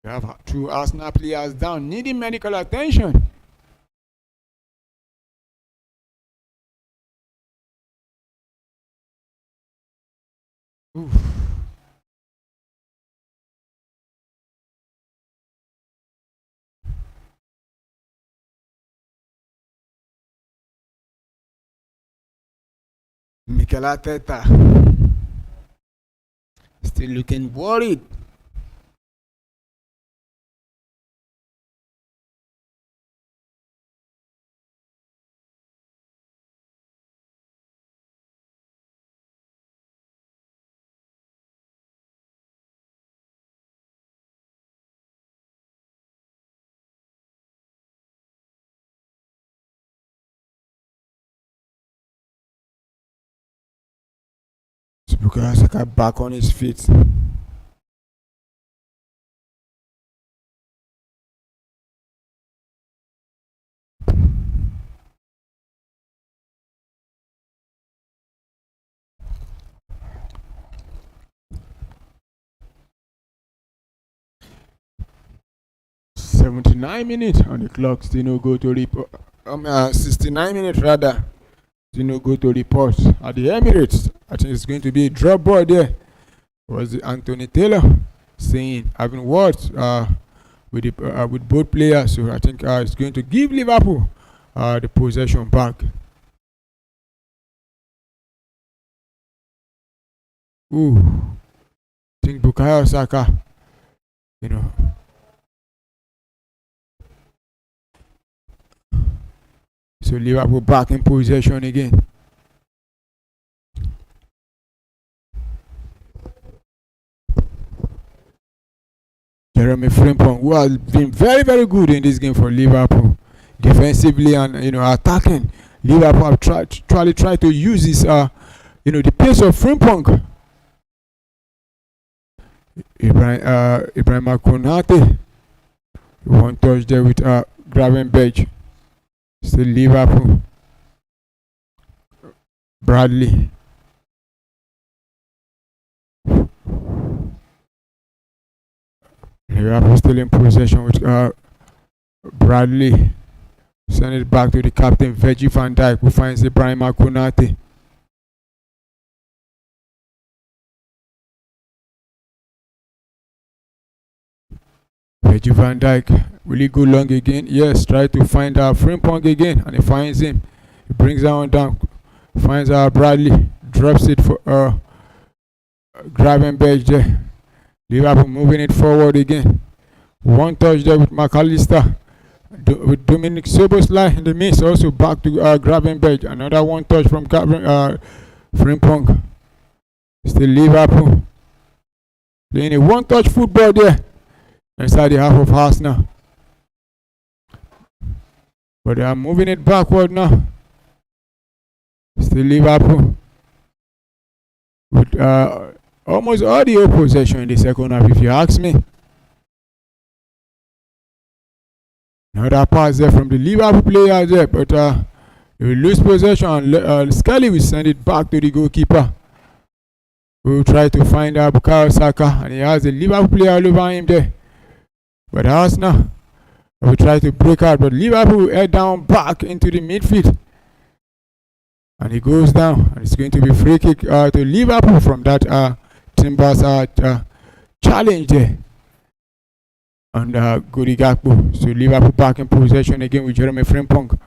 We have 2 Arsenal players down, needing medical attention. Oof. Mikel Arteta still looking worried. Bukayo Saka back on his feet. "79 minutes on the clock, still no go to report. 69 minutes rather, still no go to report at the Emirates. I think it's going to be a drop ball there. Was it Anthony Taylor saying having words with both players? So I think it's going to give Liverpool the possession back. Ooh, I think Bukayo Saka, So Liverpool back in possession again. Jeremy Frimpong, who has been very, very good in this game for Liverpool, defensively and attacking. Liverpool have tried to use this, the pace of Frimpong. Ibrahim Konate, one touch there with Gravenberch. Still Liverpool. Bradley. Liverpool still in possession with Bradley. Send it back to the captain, Virgil van Dijk, who finds Ibrahim Konate. Virgil van Dijk, will he go long again? Yes, try to find Frimpong again, and he finds him. He brings that one down, finds Bradley, drops it for Gravenberch there. Liverpool moving it forward again. One touch there with McAllister. With Dominic Szoboszlai in the midst, also back to Gravenberch. Another one touch from Frimpong. Still Liverpool playing a one touch football there inside the half of Arsenal. But they are moving it backward now. Still Liverpool with almost all the opposition in the second half, if you ask me. Another pass there from the Liverpool player there, but they will lose possession, and Skelly will send it back to the goalkeeper. We will try to find Bukayo Saka, and he has the Liverpool player all over him there. But Arsenal will try to break out, but Liverpool will head down back into the midfield. And he goes down, and it's going to be free kick to Liverpool from that Timbers challenge there. And Cody Gakpo. So Liverpool back in possession again with Jeremy Frimpong.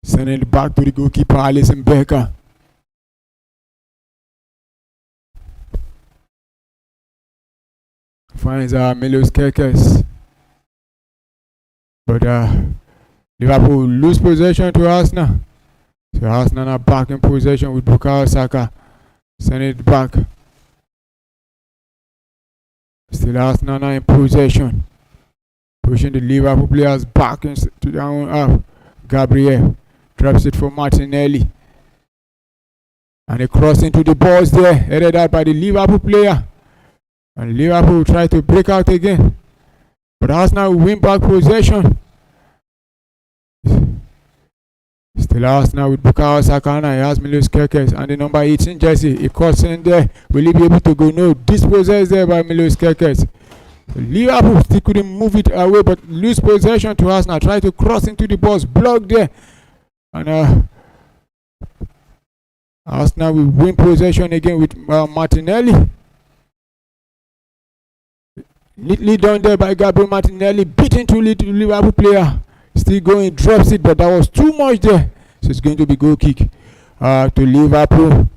Sending it back to the goalkeeper, Alisson Becker. Finds Milos Kerkez. But Liverpool lose possession to Arsenal. So Arsenal are back in possession with Bukayo Saka. Send it back. Still Arsenal are in possession. Pushing the Liverpool players back into their own half. Gabriel drops it for Martinelli. And a cross into the box there, headed out by the Liverpool player. And Liverpool try to break out again. But Arsenal will win back possession. Still Arsenal with Bukayo Saka. He has Milos Kerkez and the number 18 jersey. He cuts in there. Will he be able to go? No. Dispossessed there by Milos Kerkez. Liverpool still couldn't move it away, but lose possession to Arsenal. Try to cross into the box. Blocked there. And Arsenal will win possession again with Martinelli. Neatly done there by Gabriel Martinelli. Beaten to Liverpool player. Still going, drops it, but that was too much there. So it's going to be goal kick to Liverpool.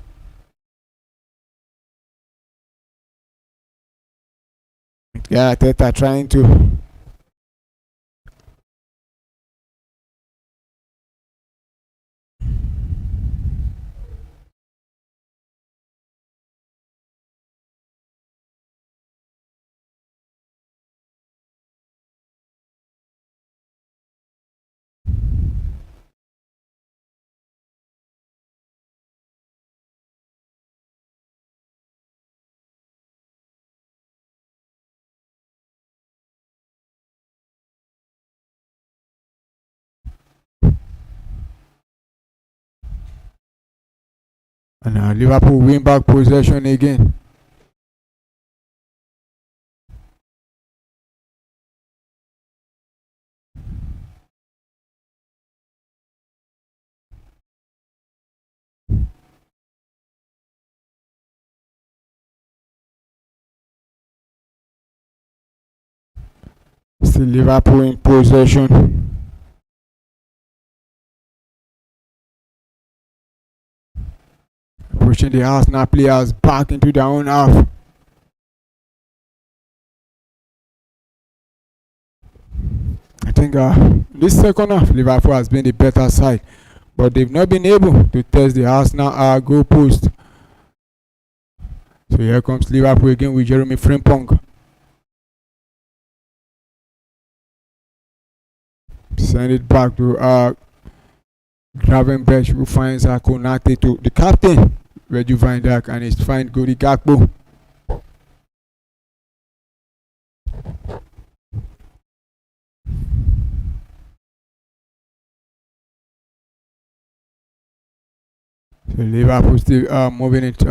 Yeah, Teta trying to and Liverpool win back possession again. Still Liverpool in possession. Pushing the Arsenal players back into their own half. I think this second half Liverpool has been the better side, but they've not been able to test the Arsenal goal post. So here comes Liverpool again with Jeremy Frimpong. Send it back to Gravenberch, who finds Konate to the captain, Virgil van Dijk, and it's find Cody Gakpo. So Liverpool still moving it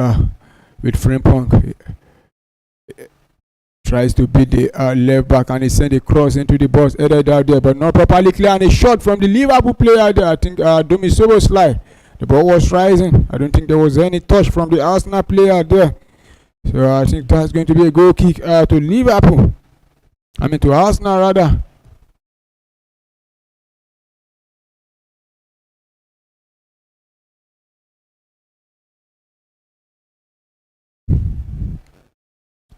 with Frimpong. Tries to beat the left back, and he sent a cross into the box, headed out there, but not properly clear, and a shot from the Liverpool player there. I think Domi Soboslai. The ball was rising. I don't think there was any touch from the Arsenal player there. So I think that's going to be a goal kick to Liverpool. I mean to Arsenal rather.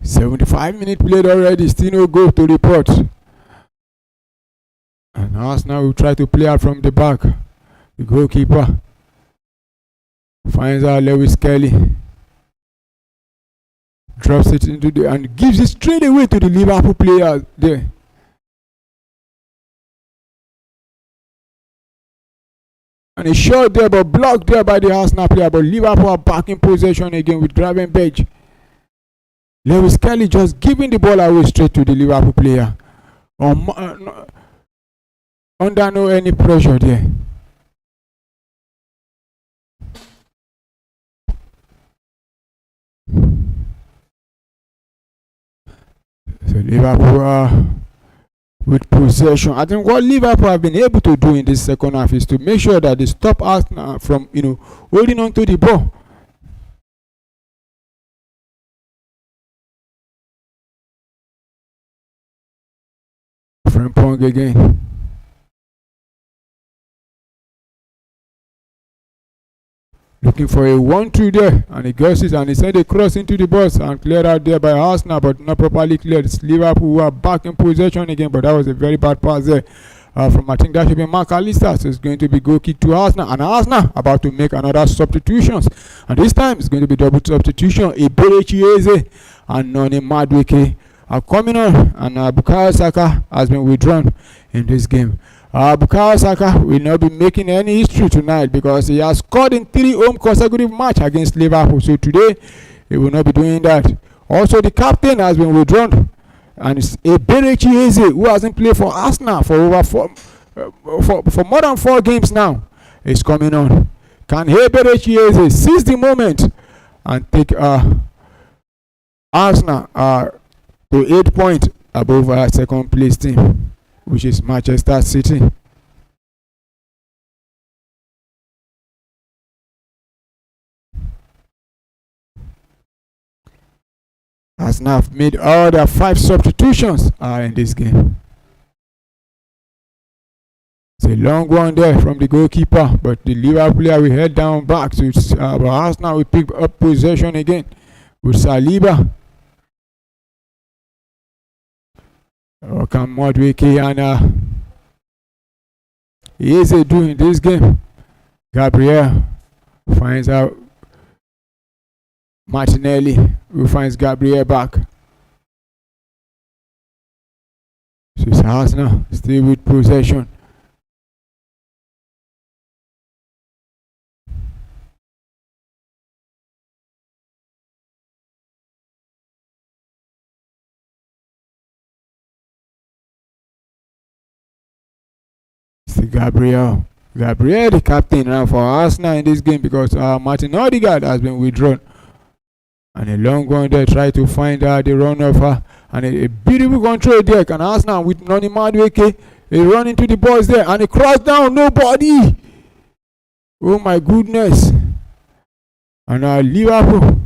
"75 minutes played already, still no goal to report." And Arsenal will try to play out from the back. The goalkeeper finds out Lewis Kelly. Drops it into the and gives it straight away to the Liverpool player there. And a shot there, but blocked there by the Arsenal player. But Liverpool are back in possession again with Gravenberch. Lewis Kelly just giving the ball away straight to the Liverpool player. Under no any pressure there. So Liverpool with possession. I think what Liverpool have been able to do in this second half is to make sure that they stop Arsenal from holding on to the ball. Frimpong again. Looking for a 1-2 there, and he gets it, and he sent a cross into the box and cleared out there by Arsenal, but not properly cleared. It's Liverpool who are back in possession again, but that was a very bad pass there from, I think that should be Mark Allister. So it's going to be goal kick to Arsenal, and Arsenal about to make another substitutions, and this time it's going to be double substitution. Eberechi Eze and Noni Madueke are coming on, and Bukayo Saka has been withdrawn in this game. Bukayo Saka will not be making any history tonight because he has scored in 3 home consecutive matches against Liverpool. So today he will not be doing that. Also, the captain has been withdrawn, and it's Eberechi Eze, who hasn't played for Arsenal for for more than 4 games now, is coming on. Can Eberechi Eze seize the moment and take Arsenal to 8 points above our second place team, which is Manchester City? Arsenal have made all their 5 substitutions in this game. It's a long one there from the goalkeeper, but the Liverpool player will head down back to Arsenal will pick up possession again with Saliba. What can Madueke and Eze do in this game? Gabriel finds out Martinelli, who finds Gabriel back. So it's Arsenal still with possession. See Gabriel, the captain now for Arsenal in this game, because Martin Odegaard has been withdrawn. And a long one there, try to find the run of and a beautiful control there. Can Arsenal with Noni Madueke, he run into the boys there and he cross down, nobody. Oh my goodness. And Liverpool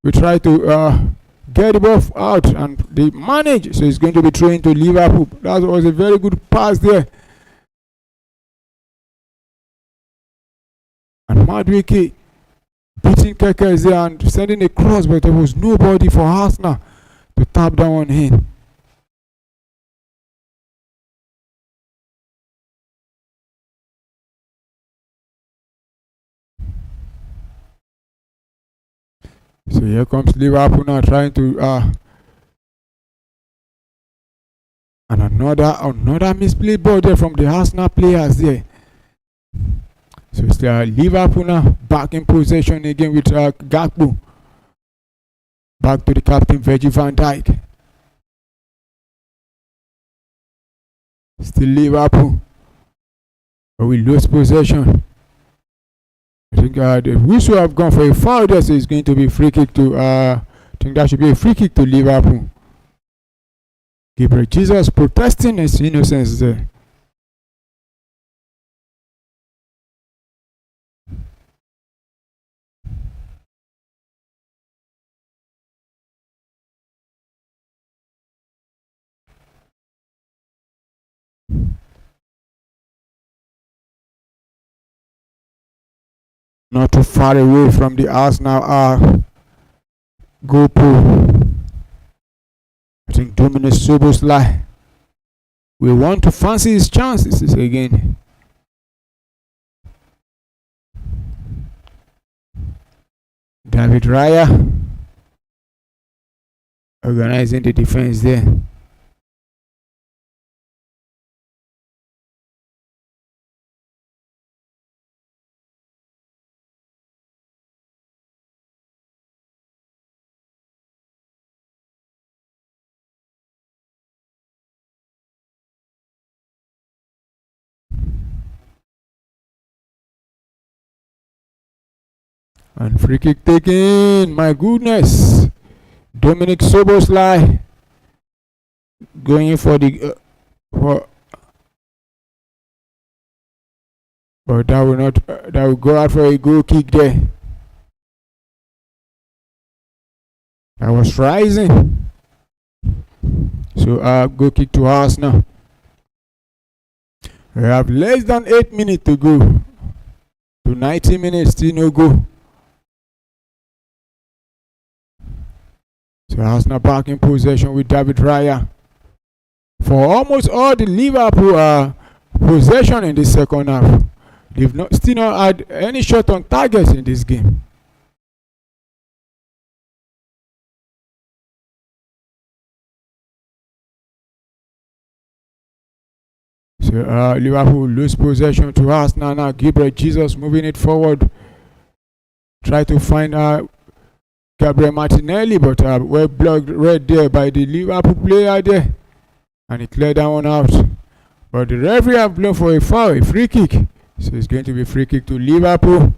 we try to get the ball out, and they manage. So it's going to be thrown to Liverpool. That was a very good pass there. And Madueke beating Keke there and sending a cross, but there was nobody for Arsenal to tap down on him. So here comes Liverpool now trying to and another misplayed ball there from the Arsenal players there. So it's Liverpool now back in possession again with Gakpo. Back to the captain, Virgil van Dijk. Still Liverpool, but we lose possession. I think the whistle have gone for a foul there, so it's going to be a free kick to I think that should be a free kick to Liverpool. Gabriel Jesus protesting his innocence there. Not too far away from the Arsenal goal pole. I think Dominic Szoboszlai will want to fancy his chances again. David Raya organizing the defense there. And free kick taken. My goodness. Dominic Szoboszlai going for the but that will not that will go out for a goal kick there. I was rising. So goal kick to Arsenal. We have less than 8 minutes to go. To 90 minutes, still no go. So Arsenal back in possession with David Raya. For almost all the Liverpool possession in the second half. They've still not had any shot on target in this game. So Liverpool lose possession to Arsenal now. Gabriel Jesus moving it forward. Try to find Gabriel Martinelli, but well blocked right there by the Liverpool player there. And he cleared that one out. But the referee have blown for a foul, a free kick. So it's going to be a free kick to Liverpool.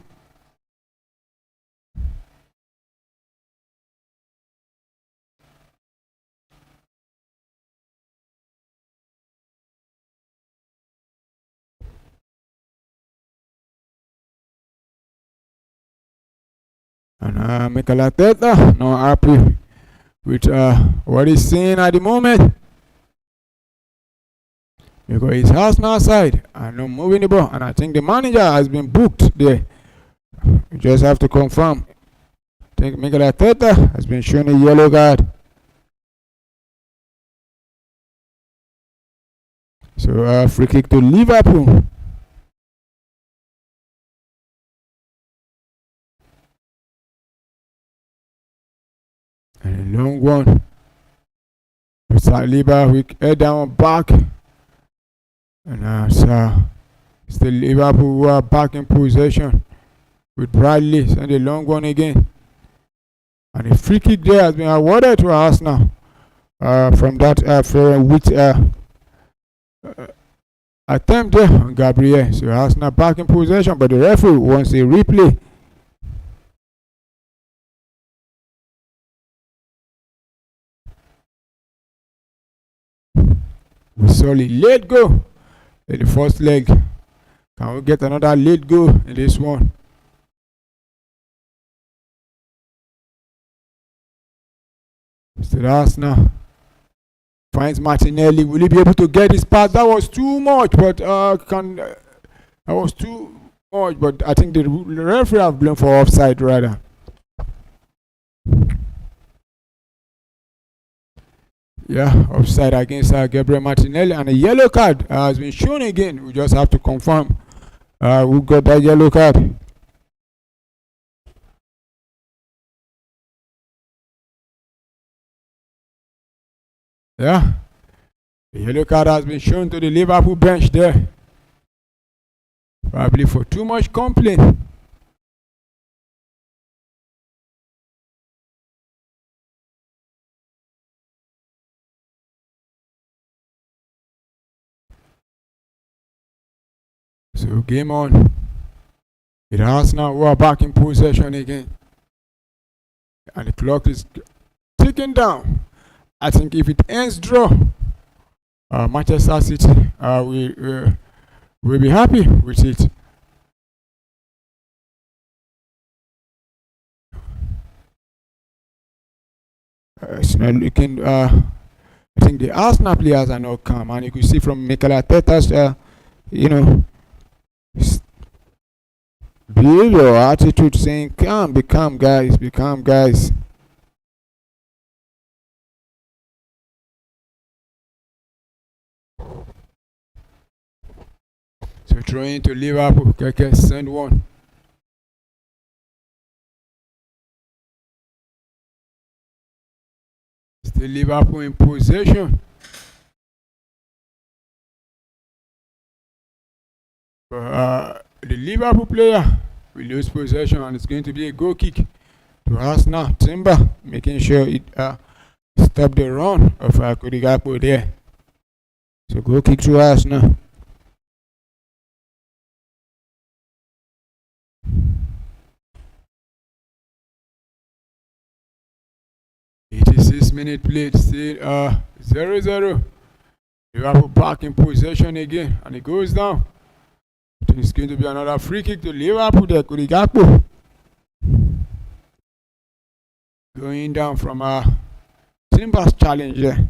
And Mikel Arteta not happy with what he's seeing at the moment, because it's Arsenal side and not moving the ball, and I think the manager has been booked there. You just have to confirm. I think Mikel Arteta has been shown a yellow card. So free kick to Liverpool. And a long one. Saliba with head down back. And still Liverpool who are back in possession with Bradley. Send a long one again. And a free kick there has been awarded to Arsenal from that attempt there on Gabriel. So Arsenal back in possession, but the referee wants a replay. We saw the late go in the first leg. Can we get another late go in this one? Mr. Arsenal finds Martinelli. Will he be able to get his pass? That was too much, but that was too much. But I think the referee have blown for offside rather. Yeah, offside against Gabriel Martinelli, and a yellow card has been shown again. We just have to confirm who got that yellow card. Yeah, the yellow card has been shown to the Liverpool bench there, probably for too much complaint. So game on. It has now, we are back in possession again. And the clock is ticking down. I think if it ends draw, Manchester City will be happy with it. It's not looking, I think the Arsenal players are not calm, and you can see from Mikel Arteta's, behavior, attitude, saying, be calm, guys, be calm, guys. So throwing to Liverpool, Keke send one. Still Liverpool in possession. The Liverpool player will lose possession, and it's going to be a goal kick to Arsenal. Timber making sure it stop the run of Kurigapo there. So goal kick to Arsenal. Minute played, still 0-0. Liverpool back in possession again, and it goes down. I think it's going to be another free kick to Liverpool there. Kurigapo going down from Timber's challenge there.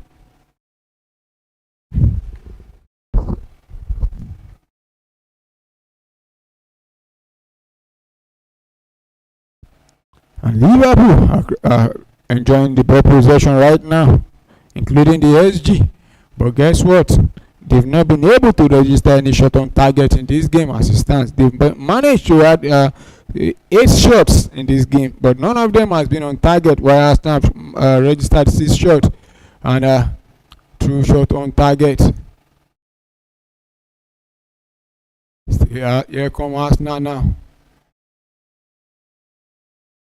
And Liverpool enjoying the ball possession right now, including the SG. But guess what? they've not been able to register any shot on target in this game as it stands. They've managed to add 8 shots in this game, but none of them has been on target, while Arsenal registered 6 shots and 2 shots on target. Here come Arsenal now.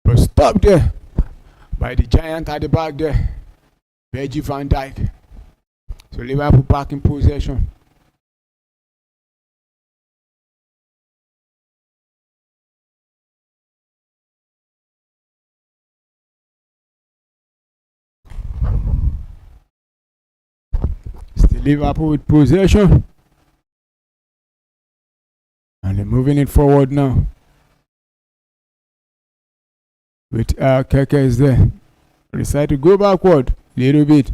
But stop there by the giant at the back there, Virgil van Dijk. So Liverpool back in possession. Still Liverpool with possession. And they're moving it forward now. With Keke is there. Decide to go backward a little bit.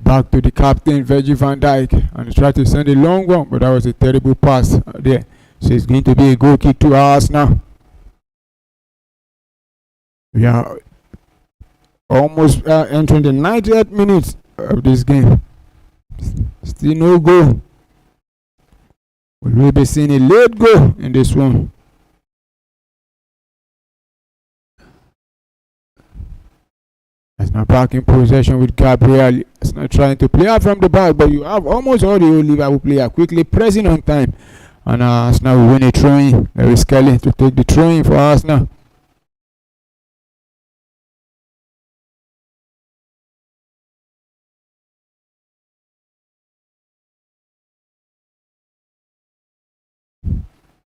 Back to the captain, Virgil van Dijk, and he tried to send a long one, but that was a terrible pass there. So it's going to be a goal kick to us now. We are almost entering the 90th minute of this game. Still no goal. We will be seeing a late goal in this one. That's not back in possession with Gabriel. It's not trying to play out from the back, but you have almost all the old Liverpool player quickly pressing on time. And Arsenal will win a throw-in. There is Kelly to take the throw-in for Arsenal.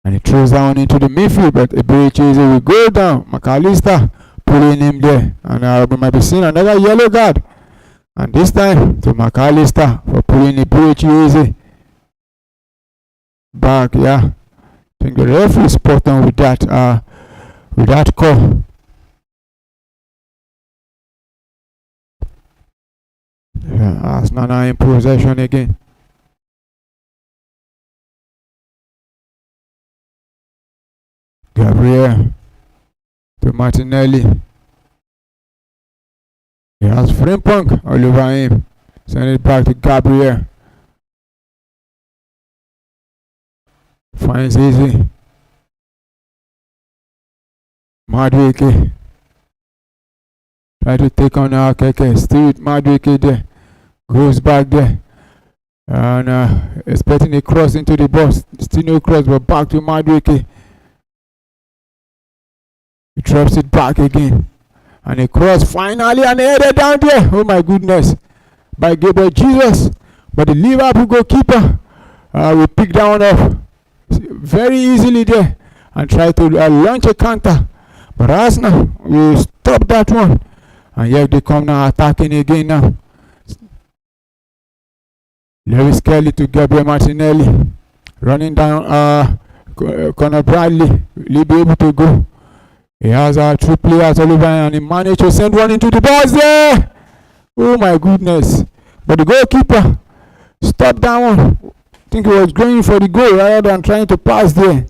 And he throws down into the midfield, but Eberechi will go down. McAllister pulling him there, and we might be seeing another yellow card, and this time to McAllister for pulling Eberechi back. Yeah, I think the referee is spot on with that call. Yeah, Arsenal now in possession again. Gabriel to Martinelli. He has Frimpong all over him. Send it back to Gabriel. Finds easy. Madueke. Try to take on our Keke. Still with Madueke there. Goes back there. And expecting a cross into the box. Still no cross, but back to Madueke. He drops it back again. And a cross finally, and headed down there. Oh my goodness. By Gabriel Jesus. But the Liverpool goalkeeper will pick that one up very easily there. And try to launch a counter. But Arsenal will stop that one. And yet they come now attacking again now. Lewis Kelly to Gabriel Martinelli. Running down Conor Bradley. Will he be able to go? He has our 2 players all over, and he managed to send one into the box there. Oh my goodness. But the goalkeeper stopped that one. I think he was going for the goal rather than trying to pass there.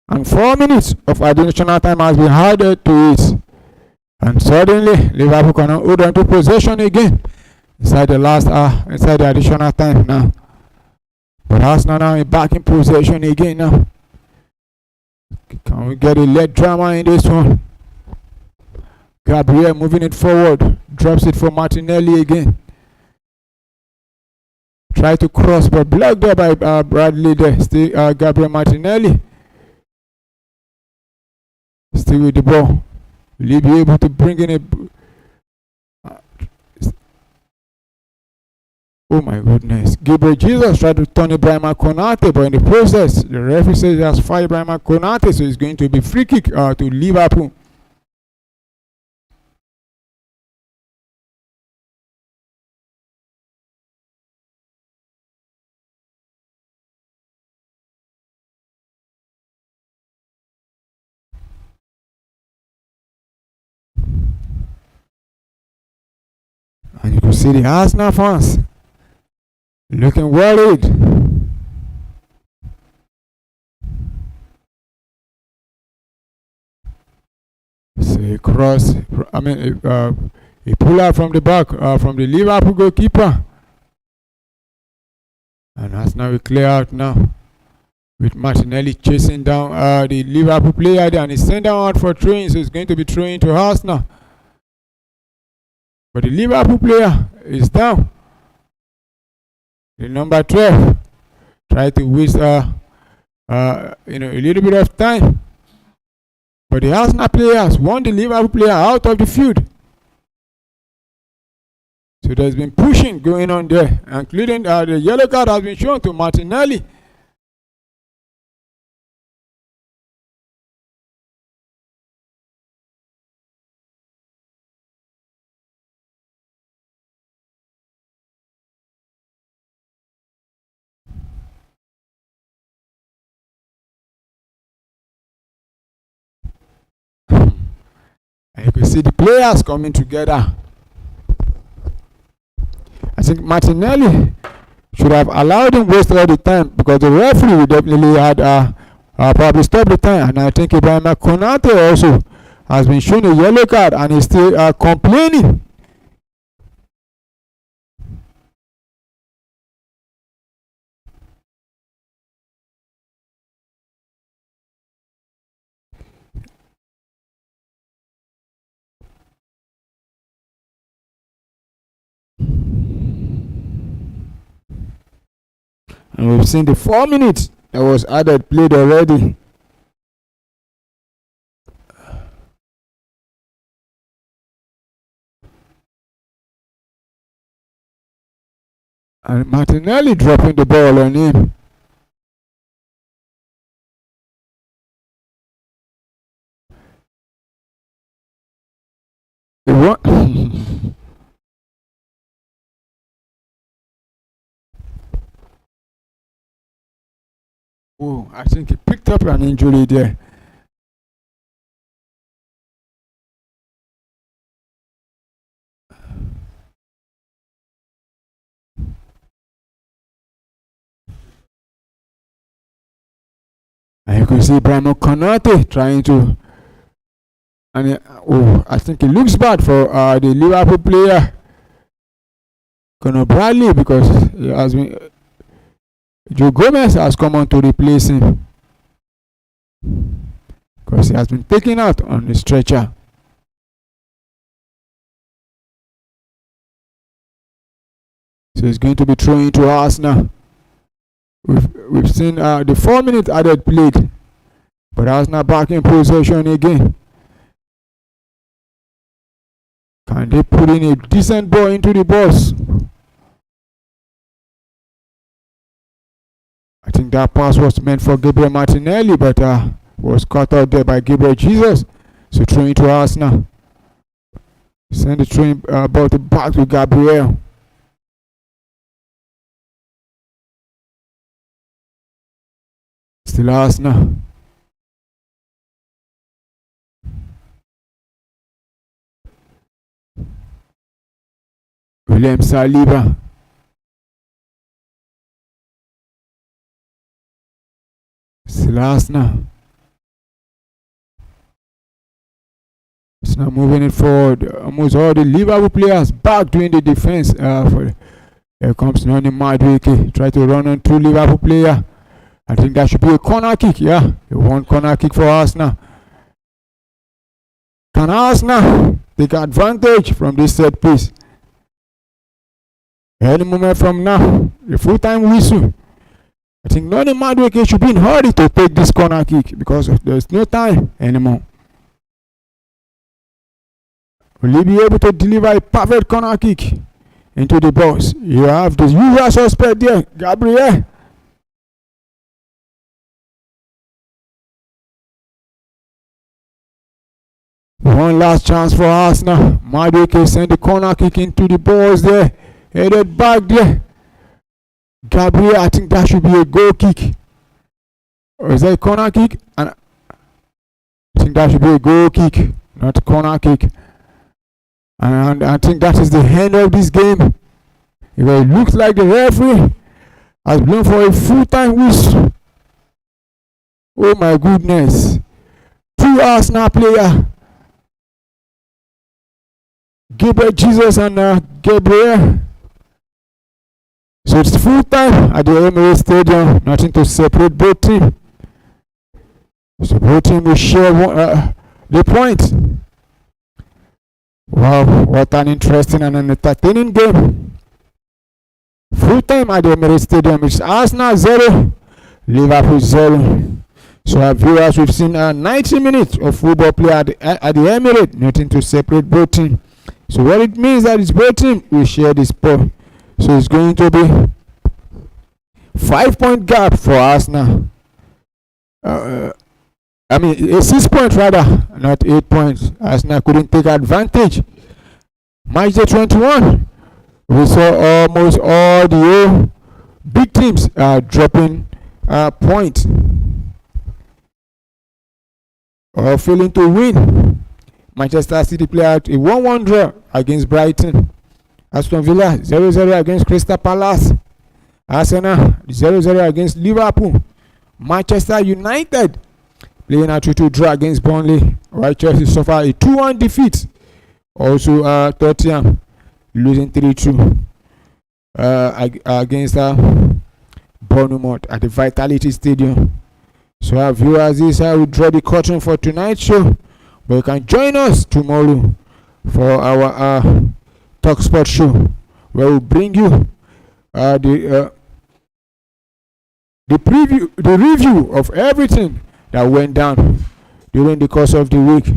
And 4 minutes of additional time has been added to it. And suddenly Liverpool cannot hold on to possession again. Inside the additional time now. But Arsenal now back in possession again now. Can we get a late drama in this one? Gabriel moving it forward. Drops it for Martinelli again. Try to cross, but blocked there by Bradley there. Still Gabriel Martinelli. Still with the ball. Will he be able to bring in a... Oh my goodness. Gabriel Jesus tried to turn Ibrahima Konate, but in the process, the referee says he has fired Ibrahima Konate, so it's going to be free kick to Liverpool. And you can see the Arsenal fans looking worried. A cross, a pull out from the back from the Liverpool goalkeeper. And Arsenal will clear out now, with Martinelli chasing down the Liverpool player there, and he's sent out for throwing, so it's going to be throwing to Arsenal. But the Liverpool player is down. The number 12 tried to waste a little bit of time. But the Arsenal players want the Liverpool player out of the field. So there's been pushing going on there, including the yellow card has been shown to Martinelli. And you can see the players coming together. I think Martinelli should have allowed him waste all the time, because the referee would definitely had probably stopped the time. And I think Ibrahim Konate also has been shown a yellow card, and he's still complaining. And we've seen the 4 minutes that was added played already. And Martinelli dropping the ball on him. Oh, I think he picked up an injury there. And you can see Ibrahim Konate trying to, and I think it looks bad for the Liverpool player Conor Bradley, because he has been, Joe Gomez has come on to replace him, because he has been taken out on the stretcher. So he's going to be throwing to Arsenal. We've seen the 4 minutes added played, but Arsenal back in possession again. Can they put in a decent ball into the box? I think that pass was meant for Gabriel Martinelli, but was cut out there by Gabriel Jesus. So throwing to Arsenal. Send the throwing ball back to Gabriel. Still Arsenal. William Saliba. Still Arsenal. It's now moving it forward. Almost all the Liverpool players back doing the defense. Here comes Noni Madueke. Try to run on two Liverpool player. I think that should be a corner kick. Yeah, one corner kick for Arsenal. Can Arsenal take advantage from this set piece? Any moment from now, the full-time whistle. I think Noni Madueke should be in a hurry to take this corner kick, because there's no time anymore. Will he be able to deliver a perfect corner kick into the box? You have the usual suspect there, Gabriel. One last chance for Arsenal. Madueke sent the corner kick into the balls there. Headed back there. Gabriel, I think that should be a goal kick. Or is that a corner kick? And I think that should be a goal kick, not a corner kick. And I think that is the end of this game. It looks like the referee has blown for a full-time whistle. Oh my goodness. Two Arsenal players Gabriel Jesus and Gabriel. So it's full time at the Emirates Stadium. Nothing to separate both teams. So both teams will share the point. Wow, what an interesting and an entertaining game. Full time at the Emirates Stadium. It's Arsenal 0, Liverpool 0. So our viewers, we've seen 90 minutes of football play at the Emirates. Nothing to separate both teams. So what it means that it's both teams will share this point. So it's going to be 5-point gap for Arsenal. A 6-point rather, not 8 points. Arsenal couldn't take advantage. Match day 21, we saw almost all the big teams dropping points or failing to win. Manchester City played out a 1-1 draw against Brighton. Aston Villa 0-0 against Crystal Palace. Arsenal 0-0 against Liverpool. Manchester United playing a 2-2 draw against Burnley. While Chelsea suffered a 2-1 defeat. Also Tottenham losing 3-2 against Bournemouth at the Vitality Stadium. So our viewers, this will draw the curtain for tonight's show. But you can join us tomorrow for our Talk Sport show, where we'll bring you the review of everything that went down during the course of the week.